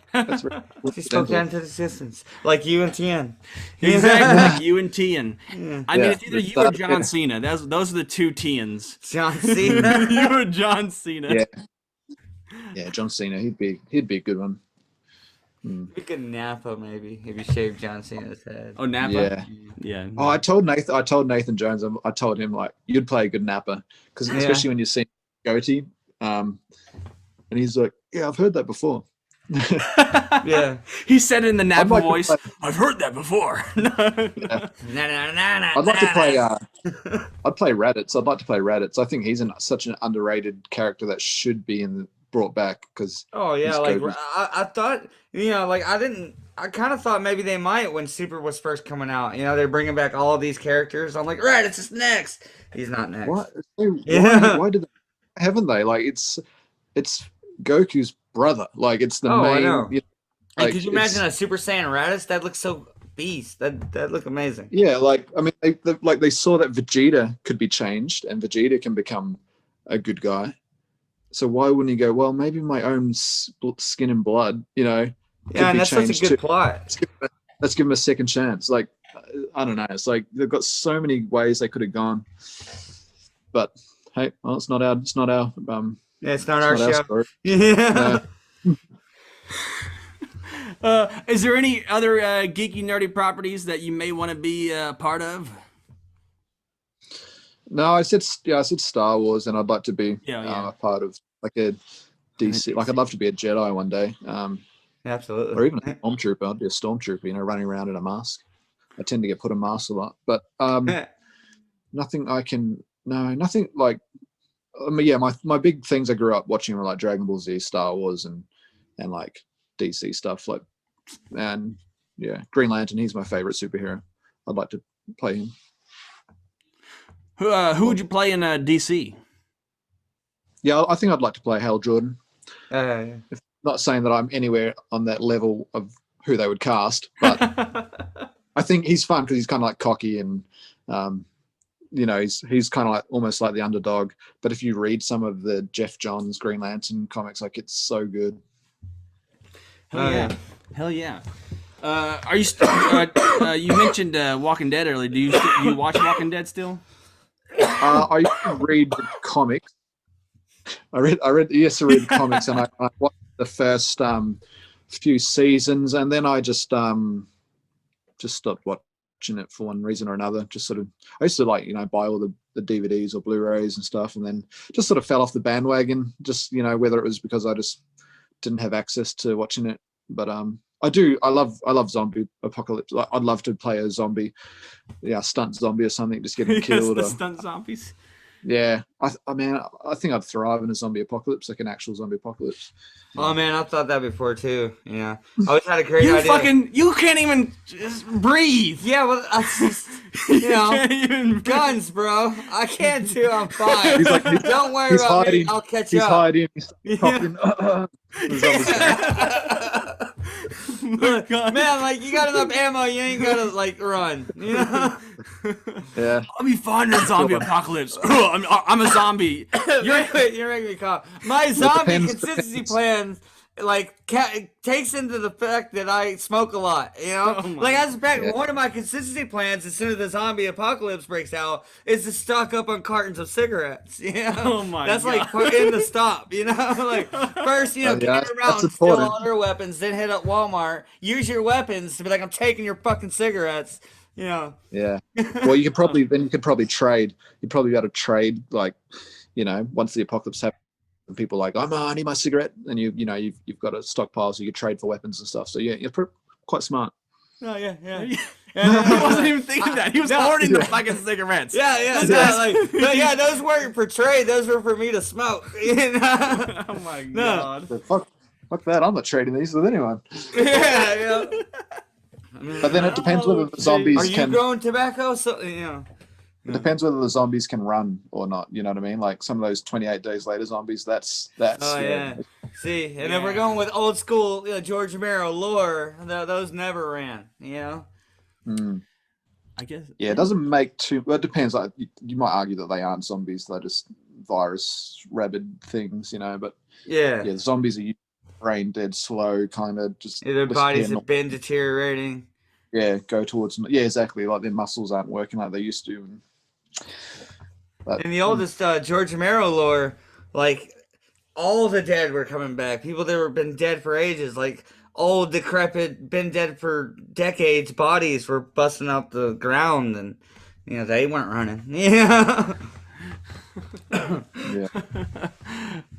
She spoke down to existence, like you and Tien. Exactly, like you and Tien. Yeah. I mean, Yeah, it's either you but, or John Cena. Those are the two Tiens. John Cena. You or John Cena. Yeah, John Cena. He'd be a good one. We could Napa maybe if you shave John Cena's head. Oh, Napa. Yeah. Yeah. Oh, I told Nathan Jones. I told him like you'd play a good Napper because especially when you see goatee. And he's like, yeah, I've heard that before. Yeah. He said it in the Napa like to voice. play- I've heard that before. I'd like to play. I'd play Raditz. I'd like to play Raditz. I think he's such an underrated character that should be brought back because. Oh yeah, he's like goated. I thought, like I kind of thought maybe they might when Super was first coming out. They're bringing back all of these characters. I'm like, right, it's just next. He's not next. What? Yeah. Why did they? Haven't they? Like it's Goku's brother. Like it's the Oh, I main. know. Like, could you imagine a Super Saiyan Raditz? That looks so beast. That look amazing. Yeah, like I mean, they saw that Vegeta could be changed and Vegeta can become a good guy. So why wouldn't you go? Well, maybe my own skin and blood, could Yeah, and be that's such a changed good too. plot. Let's give him a second chance. Like I don't know. It's like they've got so many ways they could have gone, but hey, well, it's not our. Yeah, it's not our show. story. Yeah. Is there any other geeky, nerdy properties that you may want to be part of? No, I said Star Wars, and I'd like to be Yeah. a part of like a DC. Like I'd love to be a Jedi one day, Absolutely. or even a stormtrooper. I'd be a stormtrooper, running around in a mask. I tend to get put in masks a lot, but nothing I can. No, nothing like. I mean, yeah, my big things I grew up watching were like Dragon Ball Z, Star Wars, and like DC stuff. Like, and yeah, Green Lantern. He's my favorite superhero. I'd like to play him. Who would you play in DC? Yeah, I think I'd like to play Hal Jordan. Yeah. Not saying that I'm anywhere on that level of who they would cast, but I think he's fun because he's kind of like cocky and, he's kind of like almost like the underdog. But if you read some of the Jeff Johns Green Lantern comics, like it's so good. Hell yeah! Hell yeah! Are you? You mentioned Walking Dead earlier. Do you watch Walking Dead still? I used to read the comics. I used to read the comics, and I watched the first few seasons, and then I just stopped watching it for one reason or another. Just sort of, I used to buy all the DVDs or Blu-rays and stuff, and then just sort of fell off the bandwagon. Just whether it was because I just didn't have access to watching it, but I love zombie apocalypse. I'd love to play a zombie, stunt zombie or something, just getting killed. The stunt zombies. Yeah, I mean, I think I'd thrive in a zombie apocalypse, like an actual zombie apocalypse. Oh man, I've thought that before too. Yeah, I always had a great idea. You can't even just breathe. Yeah, well, that's just, can't even guns, bro. I can't do. I'm fine. He's like, Don't worry he's about hiding. me. I'll catch you He's up. hiding. He's coughing. The zombies- Man, like you got enough ammo, you ain't gotta run. Yeah. I'll be fine in a zombie apocalypse. I'm a zombie. You're making me cough. My zombie depends- consistency plans takes into the fact that I smoke a lot. As a fact, one of my consistency plans as soon as the zombie apocalypse breaks out is to stock up on cartons of cigarettes. Oh my That's God. in the stop. First, yeah, get around, that's steal important. all their weapons, then hit up Walmart, use your weapons to be like, I'm taking your fucking cigarettes. Yeah. Well, you could probably trade. You'd probably be able to trade, once the apocalypse happens. And people are like, I need my cigarette, and you've got a stockpile, so you could trade for weapons and stuff. So yeah, you're quite smart. Oh yeah. He wasn't even thinking that. He was hoarding the fucking cigarettes. Yeah. Those weren't for trade. Those were for me to smoke. Oh my God. But fuck that. I'm not trading these with anyone. Yeah. But then it depends whether the zombies Are you can. growing tobacco? So It depends whether the zombies can run or not. You know what I mean? Like some of those 28 days later zombies. That's. Oh yeah. See, and then we're going with old school George Romero lore. Those never ran. I guess. Yeah, it doesn't make too. Well, it depends. Like you might argue that they aren't zombies. They're just virus rabid things, but Yeah. yeah, zombies are brain dead, slow, kind of just Their bodies hair have been deteriorating. go towards exactly, like their muscles aren't working like they used to. But In the oldest George Romero lore, like all the dead were coming back. People that were been dead for ages, like old, decrepit, been dead for decades, bodies were busting out the ground, and they weren't running. Yeah. yeah,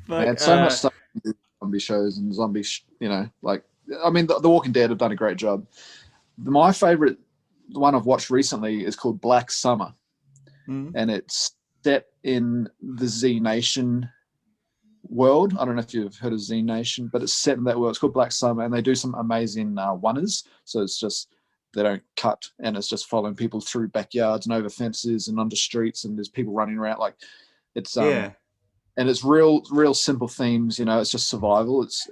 But, so much stuff to do with zombie shows and like, I mean, the Walking Dead have done a great job. My favorite, the one I've watched recently, is called Black Summer, and it's set in the Z Nation world. I don't know if you've heard of Z Nation, but it's set in that world. It's called Black Summer, and they do some amazing wonders. So it's just, they don't cut, and it's just following people through backyards and over fences and under streets, and there's people running around. Like, it's and it's real simple themes. It's just survival. It's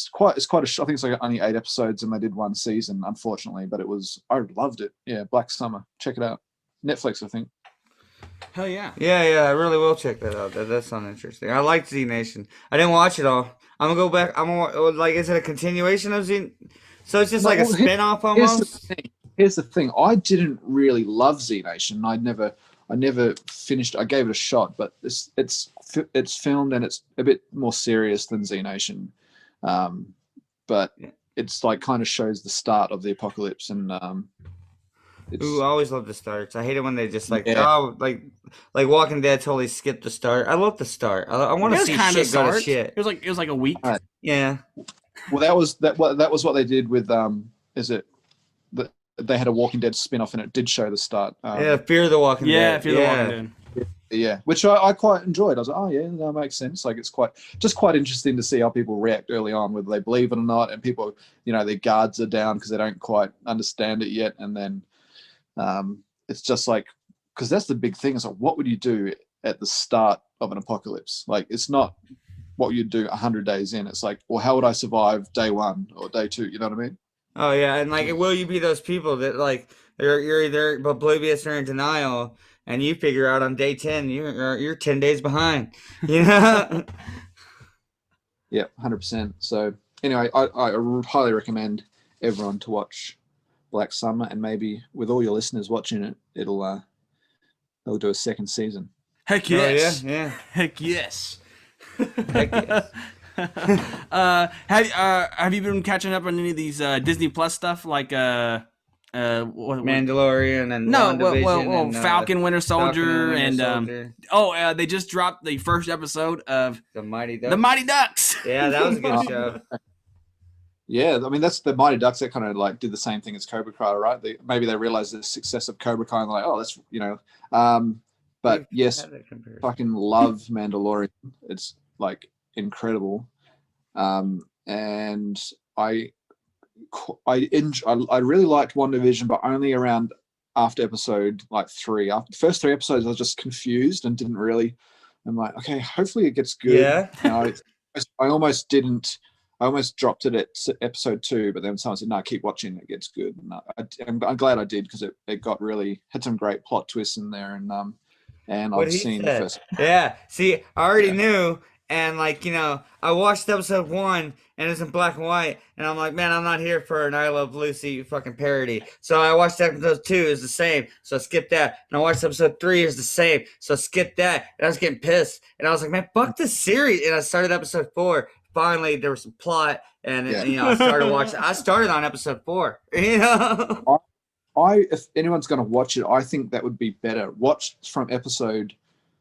quite I think it's like only 8 episodes, and they did 1 season, unfortunately, but I loved it. Yeah, Black Summer. Check it out. Netflix, I think. hell yeah. Yeah, I really will check that out. That sounds interesting. I liked Z Nation. I didn't watch it all. I'm gonna go back. Is it a continuation of Z? So it's just like a spin-off almost? Here's the thing. I didn't really love Z Nation. I never finished. I gave it a shot, but it's filmed, and it's a bit more serious than Z Nation. But it's like kind of shows the start of the apocalypse, and I always love the starts. I hate it when they just like Walking Dead totally skipped the start. I love the start. I want to see shit go to shit. It was like a week. Yeah. Well, that was what they did with they had a Walking Dead spin-off, and it did show the start. Fear the Walking Dead. Yeah, Fear the Walking Dead. Yeah, which I quite enjoyed. I was like, oh yeah, that makes sense. Like, it's quite interesting to see how people react early on, whether they believe it or not, and people, their guards are down because they don't quite understand it yet, and then it's just like, because that's the big thing. Is like, what would you do at the start of an apocalypse? Like, it's not what you'd do 100 days in. It's like, well, how would I survive day 1 or day 2? You know what I mean? Oh yeah, and like, will you be those people that like you're either oblivious or in denial, and you figure out on day 10 you're 10 days behind? Yeah, 100%. So anyway, I highly recommend everyone to watch Black Summer, and maybe with all your listeners watching it, they'll do a 2nd season. Heck yes. Oh, yeah. Heck yes. Heck yes. Have you been catching up on any of these Disney Plus stuff, like Mandalorian and Falcon Winter Soldier, they just dropped the first episode of The Mighty Ducks. Yeah, that was a good show. Yeah, I mean, that's the Mighty Ducks that kind of like did the same thing as Cobra Kai, right? Maybe they realized the success of Cobra Kai and they're like, oh, that's but yes, fucking love Mandalorian. It's like incredible, and I really liked WandaVision, but only around after episode like 3. After the first 3 episodes, I was just confused and didn't really. I'm like, okay, hopefully it gets good. Yeah. I almost didn't. I almost dropped it at episode 2, but then someone said, "No, keep watching. It gets good." And I'm glad I did, because it got had some great plot twists in there, and I've seen the first. Yeah, see, I already knew, and like, I watched episode 1, and it's in black and white, and I'm like, man, I'm not here for an I Love Lucy fucking parody. So I watched episode 2, is the same, so I skipped that, and I watched episode 3, is the same, so I skipped that, and I was getting pissed, and I was like, man, fuck this series, and I started episode 4. Finally, there was some plot, and I started watching. I started on episode 4. If anyone's going to watch it, I think that would be better. Watch from episode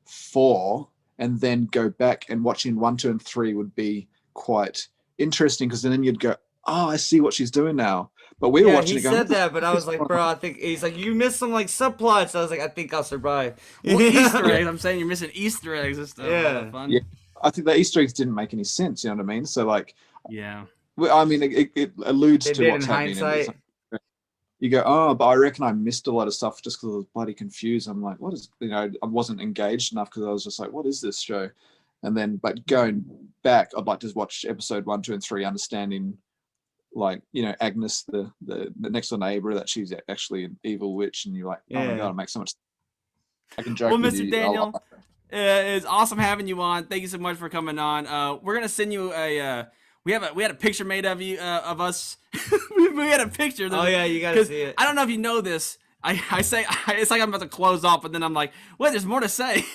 4, and then go back and watching 1, 2, and 3 would be quite interesting, because then you'd go, oh, I see what she's doing now. But we were watching it going. He said that, but I was like, bro, I think he's like, you missed some like subplots. I was like, I think I'll survive. Well, Easter eggs. I'm saying you're missing Easter eggs and stuff. Yeah. Fun. Yeah. I think the Easter eggs didn't make any sense. You know what I mean? So like, yeah. I mean, it alludes to what's happening. Hindsight. You go, oh, but I reckon I missed a lot of stuff just because I was bloody confused. I'm like, what is? I wasn't engaged enough, because I was just like, what is this show? And then, but going back, I'd like to watch episode 1, 2, and 3, understanding, like, Agnes, the next door neighbor, that she's actually an evil witch, and you're like, oh my god, it makes so much. I can joke Well, with Mr. you. Daniel, it's awesome having you on. Thank you so much for coming on. We're gonna send you a. We had a picture made of you of us. We had a picture. Oh yeah, you gotta see it. I don't know if you know this. I say it's like I'm about to close off, but then I'm like, wait, there's more to say.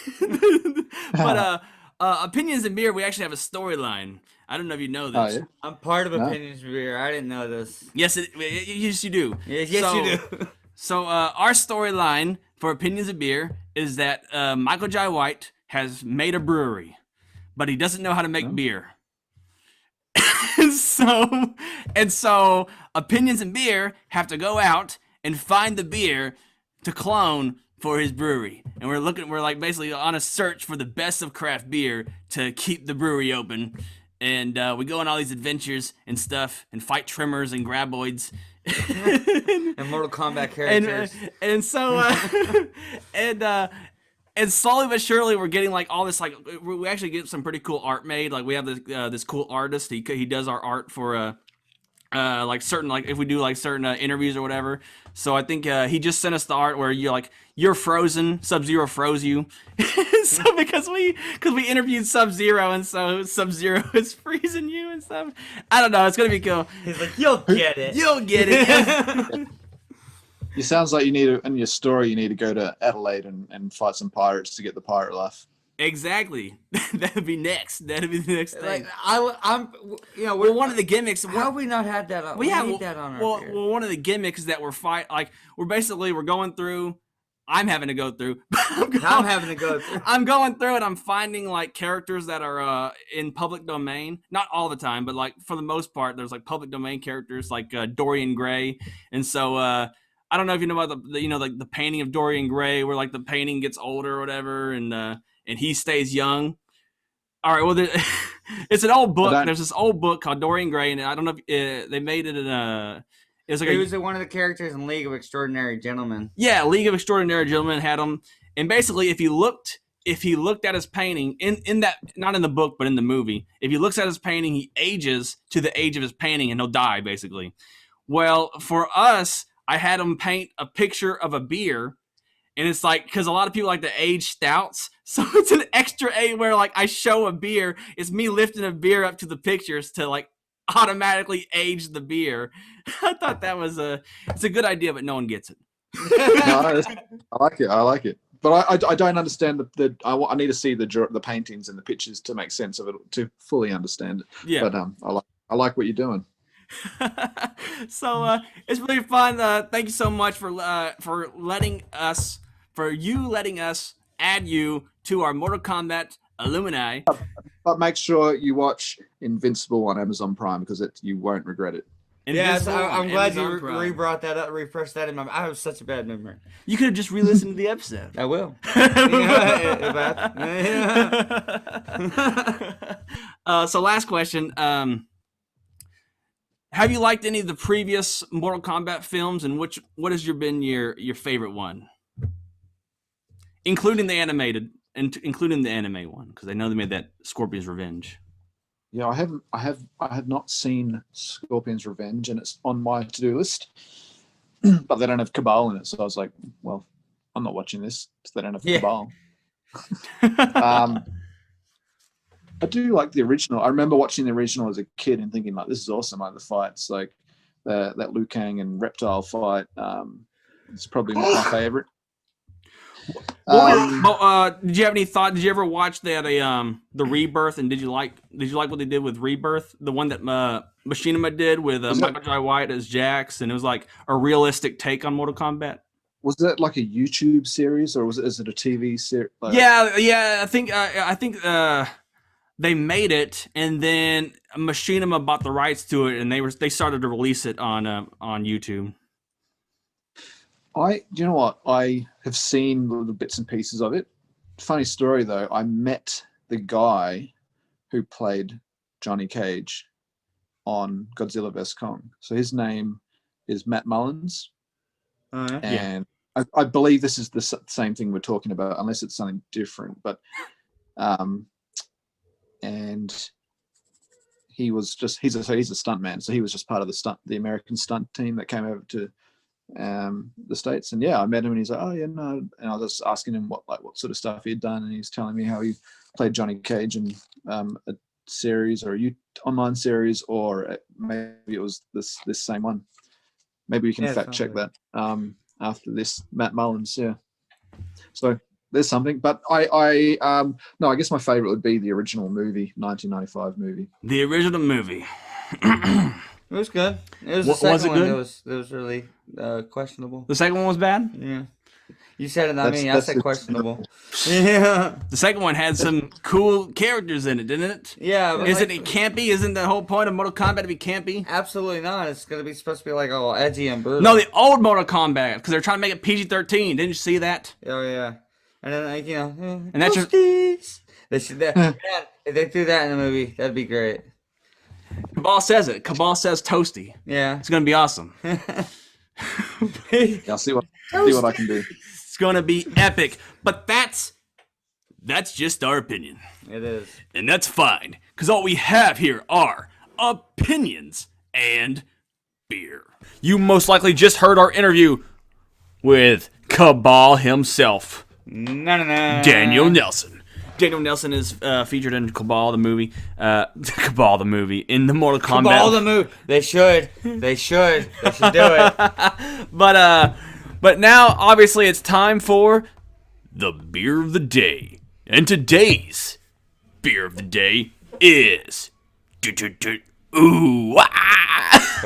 But opinions and beer, we actually have a storyline. I don't know if you know Oh this. yeah. I'm part of No. Opinions Rear. I didn't know this. Yes, yes, you do. Yes, So- you do. So our storyline for Opinions of Beer is that Michael Jai White has made a brewery, but he doesn't know how to make beer. so Opinions and Beer have to go out and find the beer to clone for his brewery. And we're like basically on a search for the best of craft beer to keep the brewery open. And we go on all these adventures and stuff and fight trimmers and graboids. And Mortal Kombat characters. and slowly but surely we're getting like all this, like we actually get some pretty cool art made. Like we have this cool artist. He does our art for like certain, like if we do like certain interviews or whatever. So I think he just sent us the art where you're frozen, Sub-Zero froze you. So because we interviewed Sub-Zero, and so Sub-Zero is freezing you and stuff. I don't know, it's gonna be cool. He's like, you'll get it. You'll get it. It sounds like you need to, in your story, you need to go to Adelaide and fight some pirates to get the pirate life. Exactly. That'd be next. That'd be the next thing. Like I'm, you know, Well, one of the gimmicks. how have we not had that? Well, We yeah, need that on our well, beer. well, one of the gimmicks that we're going through. I'm having to go through. I'm having to go through. I'm going through and I'm finding like characters that are in public domain. Not all the time, but like for the most part, there's like public domain characters like Dorian Gray, and so I don't know if you know about like the painting of Dorian Gray, where like the painting gets older or whatever, and he stays young. All right, well, it's an old book. There's this old book called Dorian Gray, and I don't know if they made it in a. It was like He was one of the characters in League of Extraordinary Gentlemen. Yeah, League of Extraordinary Gentlemen had him, and basically, if he looked at his painting in that, not in the book but in the movie, if he looks at his painting, he ages to the age of his painting, and he'll die basically. Well, for us, I had him paint a picture of a beer. And it's like, because a lot of people like to age stouts. So it's an extra age where like I show a beer. It's me lifting a beer up to the pictures to like automatically age the beer. I thought that was it's a good idea, but no one gets it. No, I like it. But I don't understand I need to see the paintings and the pictures to make sense of it, to fully understand it. Yeah. But I like what you're doing. So it's really fun. Thank you so much for letting us add you to our Mortal Kombat Illuminati. But make sure you watch Invincible on Amazon Prime, because you won't regret it. Yes, Invincible I'm on glad you Amazon Prime. brought that up, refreshed that in my mind. I have such a bad memory. You could have just re-listened to the episode. I will. So last question. Have you liked any of the previous Mortal Kombat films, and what has been your favorite one? Including the animated, and including the anime one, because I know they made that Scorpion's Revenge. Yeah, I have not seen Scorpion's Revenge, and it's on my to-do list. But they don't have Kabal in it, so I was like, well, I'm not watching this because they don't have Kabal. I do like the original. I remember watching the original as a kid and thinking, like, this is awesome. Like the fights, like that Liu Kang and Reptile fight. It's probably my favorite. Did you have any thought? Did you ever watch that the Rebirth? And did you like what they did with Rebirth? The one that Machinima did with Michael Jai White as Jax, and it was like a realistic take on Mortal Kombat. Was that like a YouTube series, or is it a TV series? Like, Yeah. I think they made it, and then Machinima bought the rights to it, and they started to release it on YouTube. You know what? I have seen little bits and pieces of it. Funny story though, I met the guy who played Johnny Cage on Godzilla vs Kong. So his name is Matt Mullins, and I believe this is the same thing we're talking about, unless it's something different. But and he's a stunt man, so he was just part of the American stunt team that came over to the States. And yeah, I met him and he's like, oh yeah, no. And I was just asking him what sort of stuff he'd done, and he's telling me how he played Johnny Cage in a series or a online series, or maybe it was this same one. Maybe we can fact check that after this. Matt Mullins, yeah. So there's something, but I guess my favorite would be the original movie, 1995 movie. The original movie. It was good. It was the second one that was really questionable. The second one was bad? Yeah. You said it, not me. I said questionable. Yeah. The second one had some cool characters in it, didn't it? Yeah. Isn't it campy? Isn't the whole point of Mortal Kombat to be campy? Absolutely not. It's supposed to be like all edgy and brutal. No, the old Mortal Kombat, because they're trying to make it PG-13. Didn't you see that? Oh yeah. And then and that's just they should. Man, if they threw that in the movie, that'd be great. Kabal says it. Kabal says toasty. Yeah. It's gonna be awesome. I'll see what I can do. It's gonna be epic. But that's just our opinion. It is. And that's fine, because all we have here are opinions and beer. You most likely just heard our interview with Kabal himself. No. Daniel Nelson. Daniel Nelson is featured in Kabal the movie. Kabal the movie in the Mortal Kombat. Kabal the movie. They should do it. But now obviously it's time for the beer of the day, and today's beer of the day is ooh. Well,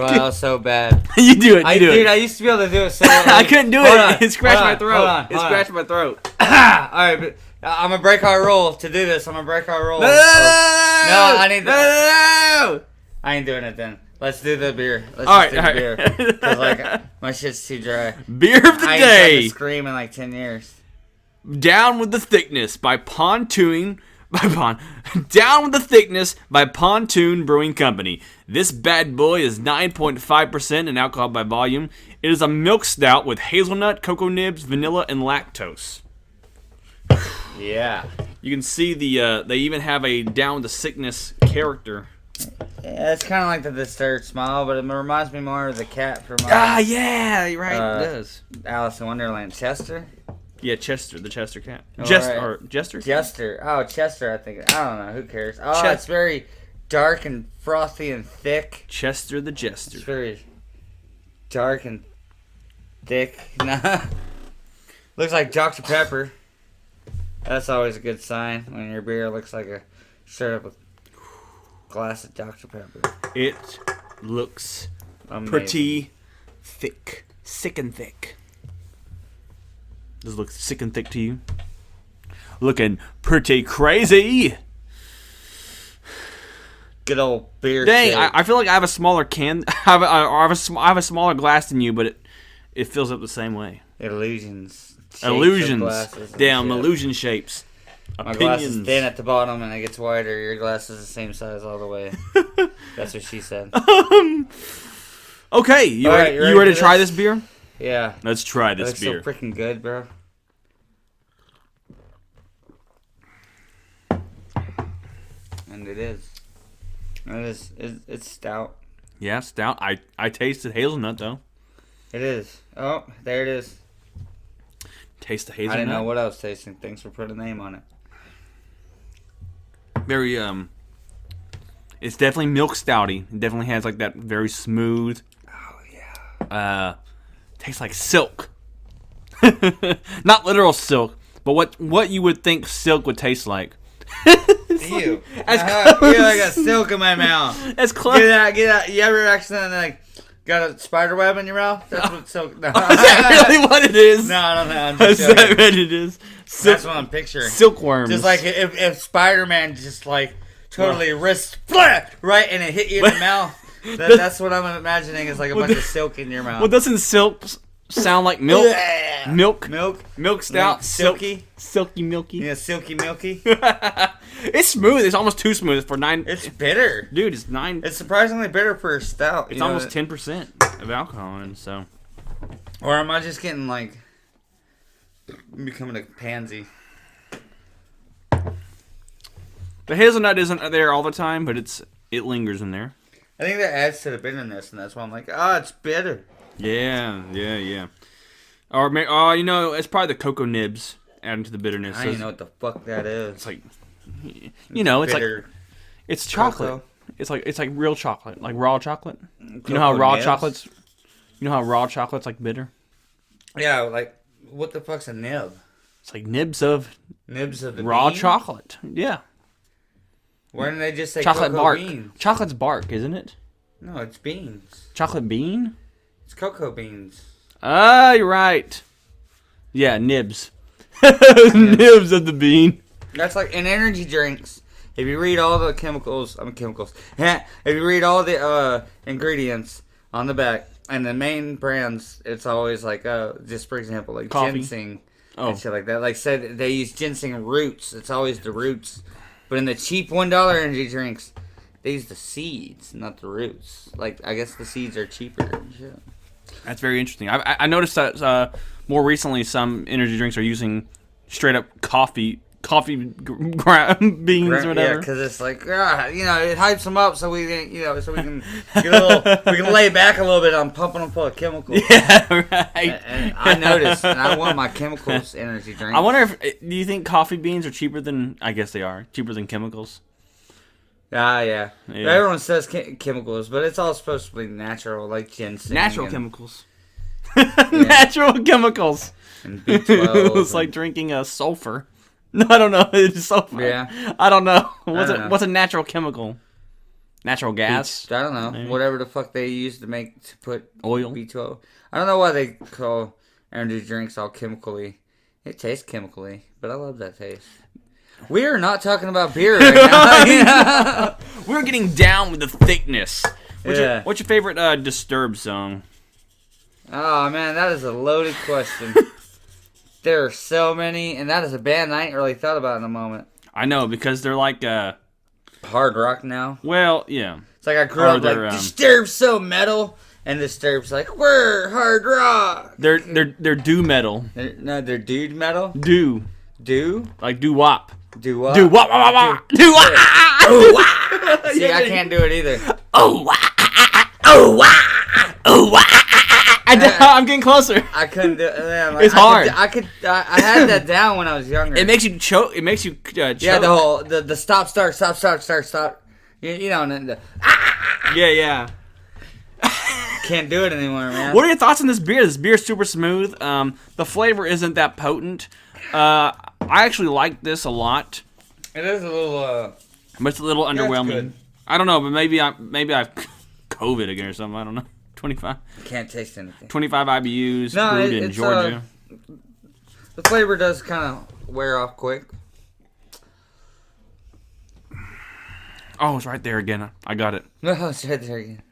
that was so bad. You do it. Dude, I used to be able to do it so well. I couldn't do it. It scratched my throat. It scratched my throat. All right, but I'm gonna break our rule to do this. I'm gonna break our rule. No, I need no. I ain't doing it then. Let's do the beer. Let's All do right. beer. Because like my shit's too dry. Beer of the I day. ain't tried to scream in like 10 years. Down with the Thickness by Pontoon Brewing Company. This bad boy is 9.5% in alcohol by volume. It is a milk stout with hazelnut, cocoa nibs, vanilla, and lactose. Yeah. You can see they even have a Down with the Sickness character. Yeah, it's kind of like the Disturbed Smile, but it reminds me more of the cat from yeah, you're right. It does. Alice in Wonderland. Chester? Yeah, Chester, the Chester cat. Right. Jester? Chester. Oh, Chester, I think. I don't know. Who cares? Oh, it's very dark and frothy and thick. Chester the Jester. It's very dark and thick. Nah. Looks like Dr. Pepper. That's always a good sign when your beer looks like a straight up a glass of Dr. Pepper. It looks Amazing. pretty thick. Sick and thick. Does it look sick and thick to you? Looking pretty crazy. Good old beer. Dang, I feel like I have a smaller can. I have a smaller glass than you, but it fills up the same way. Illusions. Damn, illusion shapes. My glass is thin at the bottom and it gets wider. Your glass is the same size all the way. That's what she said. Okay, you ready to try this beer? Yeah. Let's try this beer. It's so freaking good, bro. And it is. It's stout. Yeah, stout. I tasted hazelnut though. It is. Oh, there it is. Taste the hazelnut. I didn't know what I was tasting. Thanks for putting a name on it. Very it's definitely milk stouty. It definitely has like that very smooth. Oh yeah. Tastes like silk. Not literal silk, but what you would think silk would taste like. Ew. I got silk in my mouth. As close. Get out. You ever accidentally like got a spider web in your mouth? That's what silk. No. Is that really what it is? No, I don't know. Is that what it is? That's what I'm picturing. Silkworms. Just like if Spider-Man just like totally wrist right and it hit you in the mouth. That's what I'm imagining is like a bunch of silk in your mouth. Well, doesn't silk sound like milk? Milk stout, Like silky, silky, milky. Yeah, silky milky. It's smooth. It's almost too smooth for 9. It's bitter, dude. It's 9. It's surprisingly bitter for a stout. It's almost 10% of alcohol in it. So, or am I just getting like becoming a pansy? The hazelnut isn't there all the time, but it lingers in there. I think that adds to the bitterness, and that's why I'm like, it's bitter. Yeah. Or you know, it's probably the cocoa nibs adding to the bitterness. I don't even know what the fuck that is. It's like, you know, it's bitter. like it's chocolate. Cocoa. It's like real chocolate, like raw chocolate. You Cocoa know how raw nibs? chocolate's. You know how raw chocolate's like bitter. Yeah, like what the fuck's a nib? It's like nibs of The raw bean? chocolate. Yeah, Why didn't they just say chocolate cocoa bark. beans? Chocolate's bark, isn't it? No, it's beans. Chocolate bean. It's cocoa beans. Ah, you're right. Yeah, nibs. Nibs of the bean. That's like in energy drinks. If you read all the chemicals, if you read all the ingredients on the back and the main brands, it's always like just for example, like Coffee. ginseng Oh. and shit like that. Like said, they use ginseng roots. It's always the roots. But in the cheap $1 energy drinks, they use the seeds, not the roots. Like I guess the seeds are cheaper and shit. That's very interesting. I noticed that more recently some energy drinks are using straight up coffee beans or whatever. Yeah, because it's like, you know, it hypes them up so we can, so we can get a little, we can lay back a little bit on pumping them full of chemicals. Yeah, right. And I noticed, and I want my chemicals energy drink. I wonder if do you think coffee beans are cheaper than? I guess they are cheaper than chemicals. Yeah. Yeah. Everyone says chemicals, but it's all supposed to be natural, like ginseng. Natural and, chemicals. Natural chemicals. And B12. It's like drinking a sulfur. No, I don't know. It's sulfur. Yeah. I don't know. know. What's a natural chemical? Natural gas. I don't know. Maybe. Whatever the fuck they use to put Oil. B12. I don't know why they call energy drinks all chemically. It tastes chemically, but I love that taste. We are not talking about beer right now. We're getting down with the thickness. Yeah. What's your favorite Disturbed song? Oh man, that is a loaded question. There are so many, and that is a band I ain't really thought about in a moment. I know because they're like Hard rock now. well, yeah. It's like I grew Or up they're, like Disturbed's so metal, and Disturbed's like we're hard rock. They're do metal. They're dude metal. Do like do wop. Do what? Do wop wop wop. Do wop. Oh wow! See, I can't do it either. Oh wah. Oh wah. Oh wah. I'm getting closer. I couldn't do it. Man, like, It's hard. I had that down when I was younger. It makes you choke. It makes you choke. Yeah, the whole the stop start. You know, and then the, Yeah. can't do it anymore, man. What are your thoughts on this beer? This beer's super smooth. The flavor isn't that potent. I actually like this a lot. It is a little. But it's a little underwhelming. good. I don't know, but maybe I've COVID again or something. I don't know. 25 Can't taste anything. 25 IBUs No, brewed in it's, Georgia. The flavor does kind of wear off quick. Oh, it's right there again. I got it. No, it's right there again.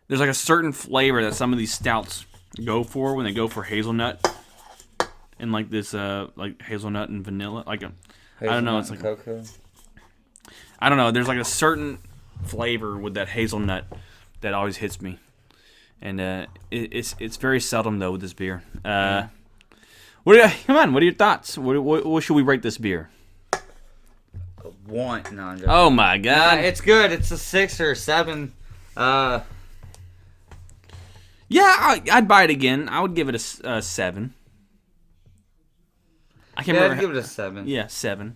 There's like a certain flavor that some of these stouts go for when they go for hazelnut. And like this like hazelnut and vanilla. I don't know, it's like cocoa. I don't know. There's like a certain flavor with that hazelnut that always hits me, and it's very seldom though with this beer. Come on, what are your thoughts? What should we rate this beer? No, I'm joking. Oh my god, it's good. It's a 6 or a 7. yeah, I'd buy it again. I would give it a 7. I can't remember. I'd give it a 7. Yeah, 7.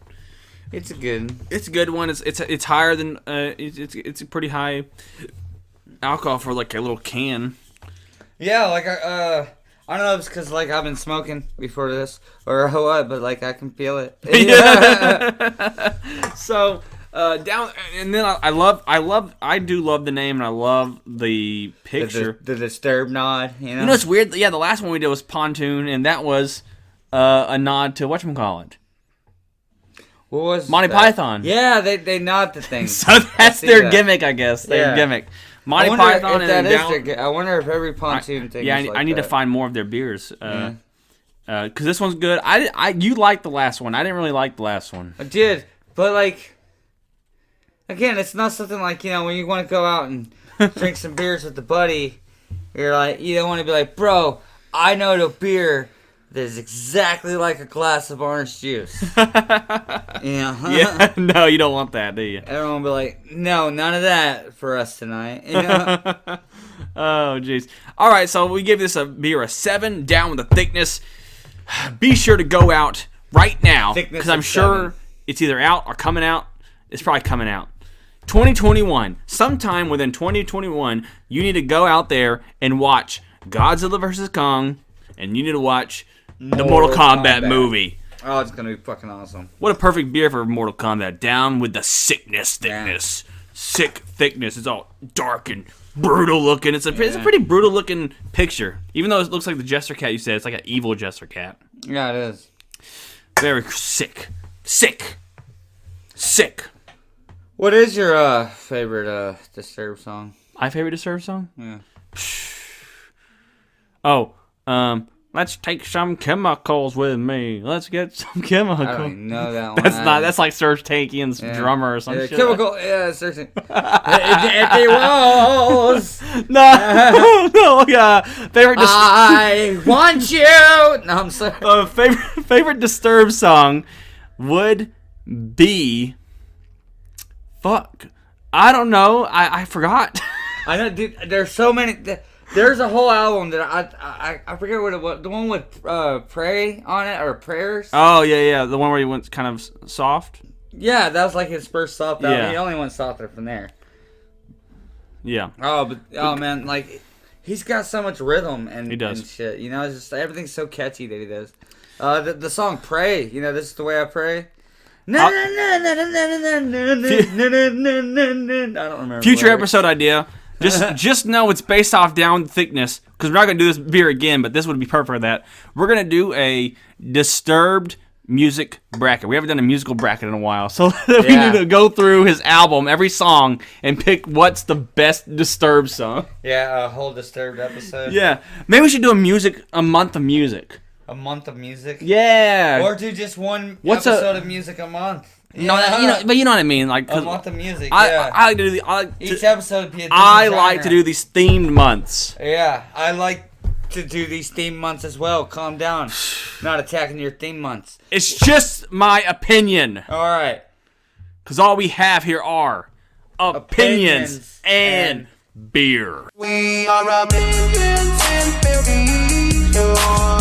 It's a good. It's a good one. It's higher than it's a pretty high alcohol for like a little can. Yeah, like I don't know if it's because like I've been smoking before this or what, but like I can feel it. Yeah. So down and then I do love the name and I love the picture. The Disturbed nod, you know. You know it's weird. Yeah, the last one we did was Pontoon, and that was a nod to whatchamacallit. What was Monty that? Python. Yeah, they nod the thing. So that's see their that. gimmick, I guess. Their Yeah. gimmick. I Monty wonder Python if that and is down, their I wonder if every pontoon thing. yeah, is like I need to that. find more of their beers. Because this one's good. You liked the last one. I didn't really like the last one. I did, but like, again, it's not something like when you want to go out and drink some beers with the buddy. You're like, you don't want to be like, bro, I know the beer that is exactly like a glass of orange juice. Yeah, no, you don't want that, do you? Everyone will be like, no, none of that for us tonight. Oh, jeez. All right, so we give this beer a 7, down with the thickness. Be sure to go out right now, because I'm sure it's either out or coming out. It's probably coming out. 2021, sometime within 2021, you need to go out there and watch Godzilla vs. Kong, and you need to watch the Mortal Kombat movie. Oh, it's gonna be fucking awesome. What a perfect beer for Mortal Kombat. Down with the sickness thickness. Yeah. Sick thickness. It's all dark and brutal looking. It's a pretty brutal looking picture. Even though it looks like the Jester Cat you said, it's like an evil Jester Cat. Yeah, it is. Very sick. Sick. Sick. What is your favorite Disturbed song? My favorite Disturbed song? Yeah. Oh, let's take some chemicals with me. Let's get some chemicals. I don't even know that one. That's like Serge Tankian's drummer or some shit. Chemical, Serge It was. No, yeah. I want you. No, I'm sorry. Favorite Disturbed song would be. Fuck. I don't know. I forgot. I know, dude. There's so many. There's a whole album that I forget what it was. The one with Pray on it, or Prayers. Oh, yeah. The one where he went kind of soft. Yeah, that was like his first soft album. Yeah. He only went softer from there. Yeah. Oh, man. Like, he's got so much rhythm and, he does. and shit. You know, it's just everything's so catchy that he does. The song Pray, you know, This Is the Way I Pray. I don't remember. Future episode idea. Just know it's based off Down Thickness, because we're not gonna do this beer again, but this would be perfect for that. We're gonna do a Disturbed music bracket. We haven't done a musical bracket in a while, so we need to go through his album, every song, and pick what's the best Disturbed song. Yeah, a whole Disturbed episode. Yeah, maybe we should do a month of music. A month of music? Yeah. Or do just one episode of music a month. Yeah. But you know what I mean, like a month of music. I like to do each episode be a different like to do these themed months. Yeah, I like to do these themed months as well. Calm down, not attacking your theme months. It's just my opinion. All right, because all we have here are opinions and beer. We are a million and billion.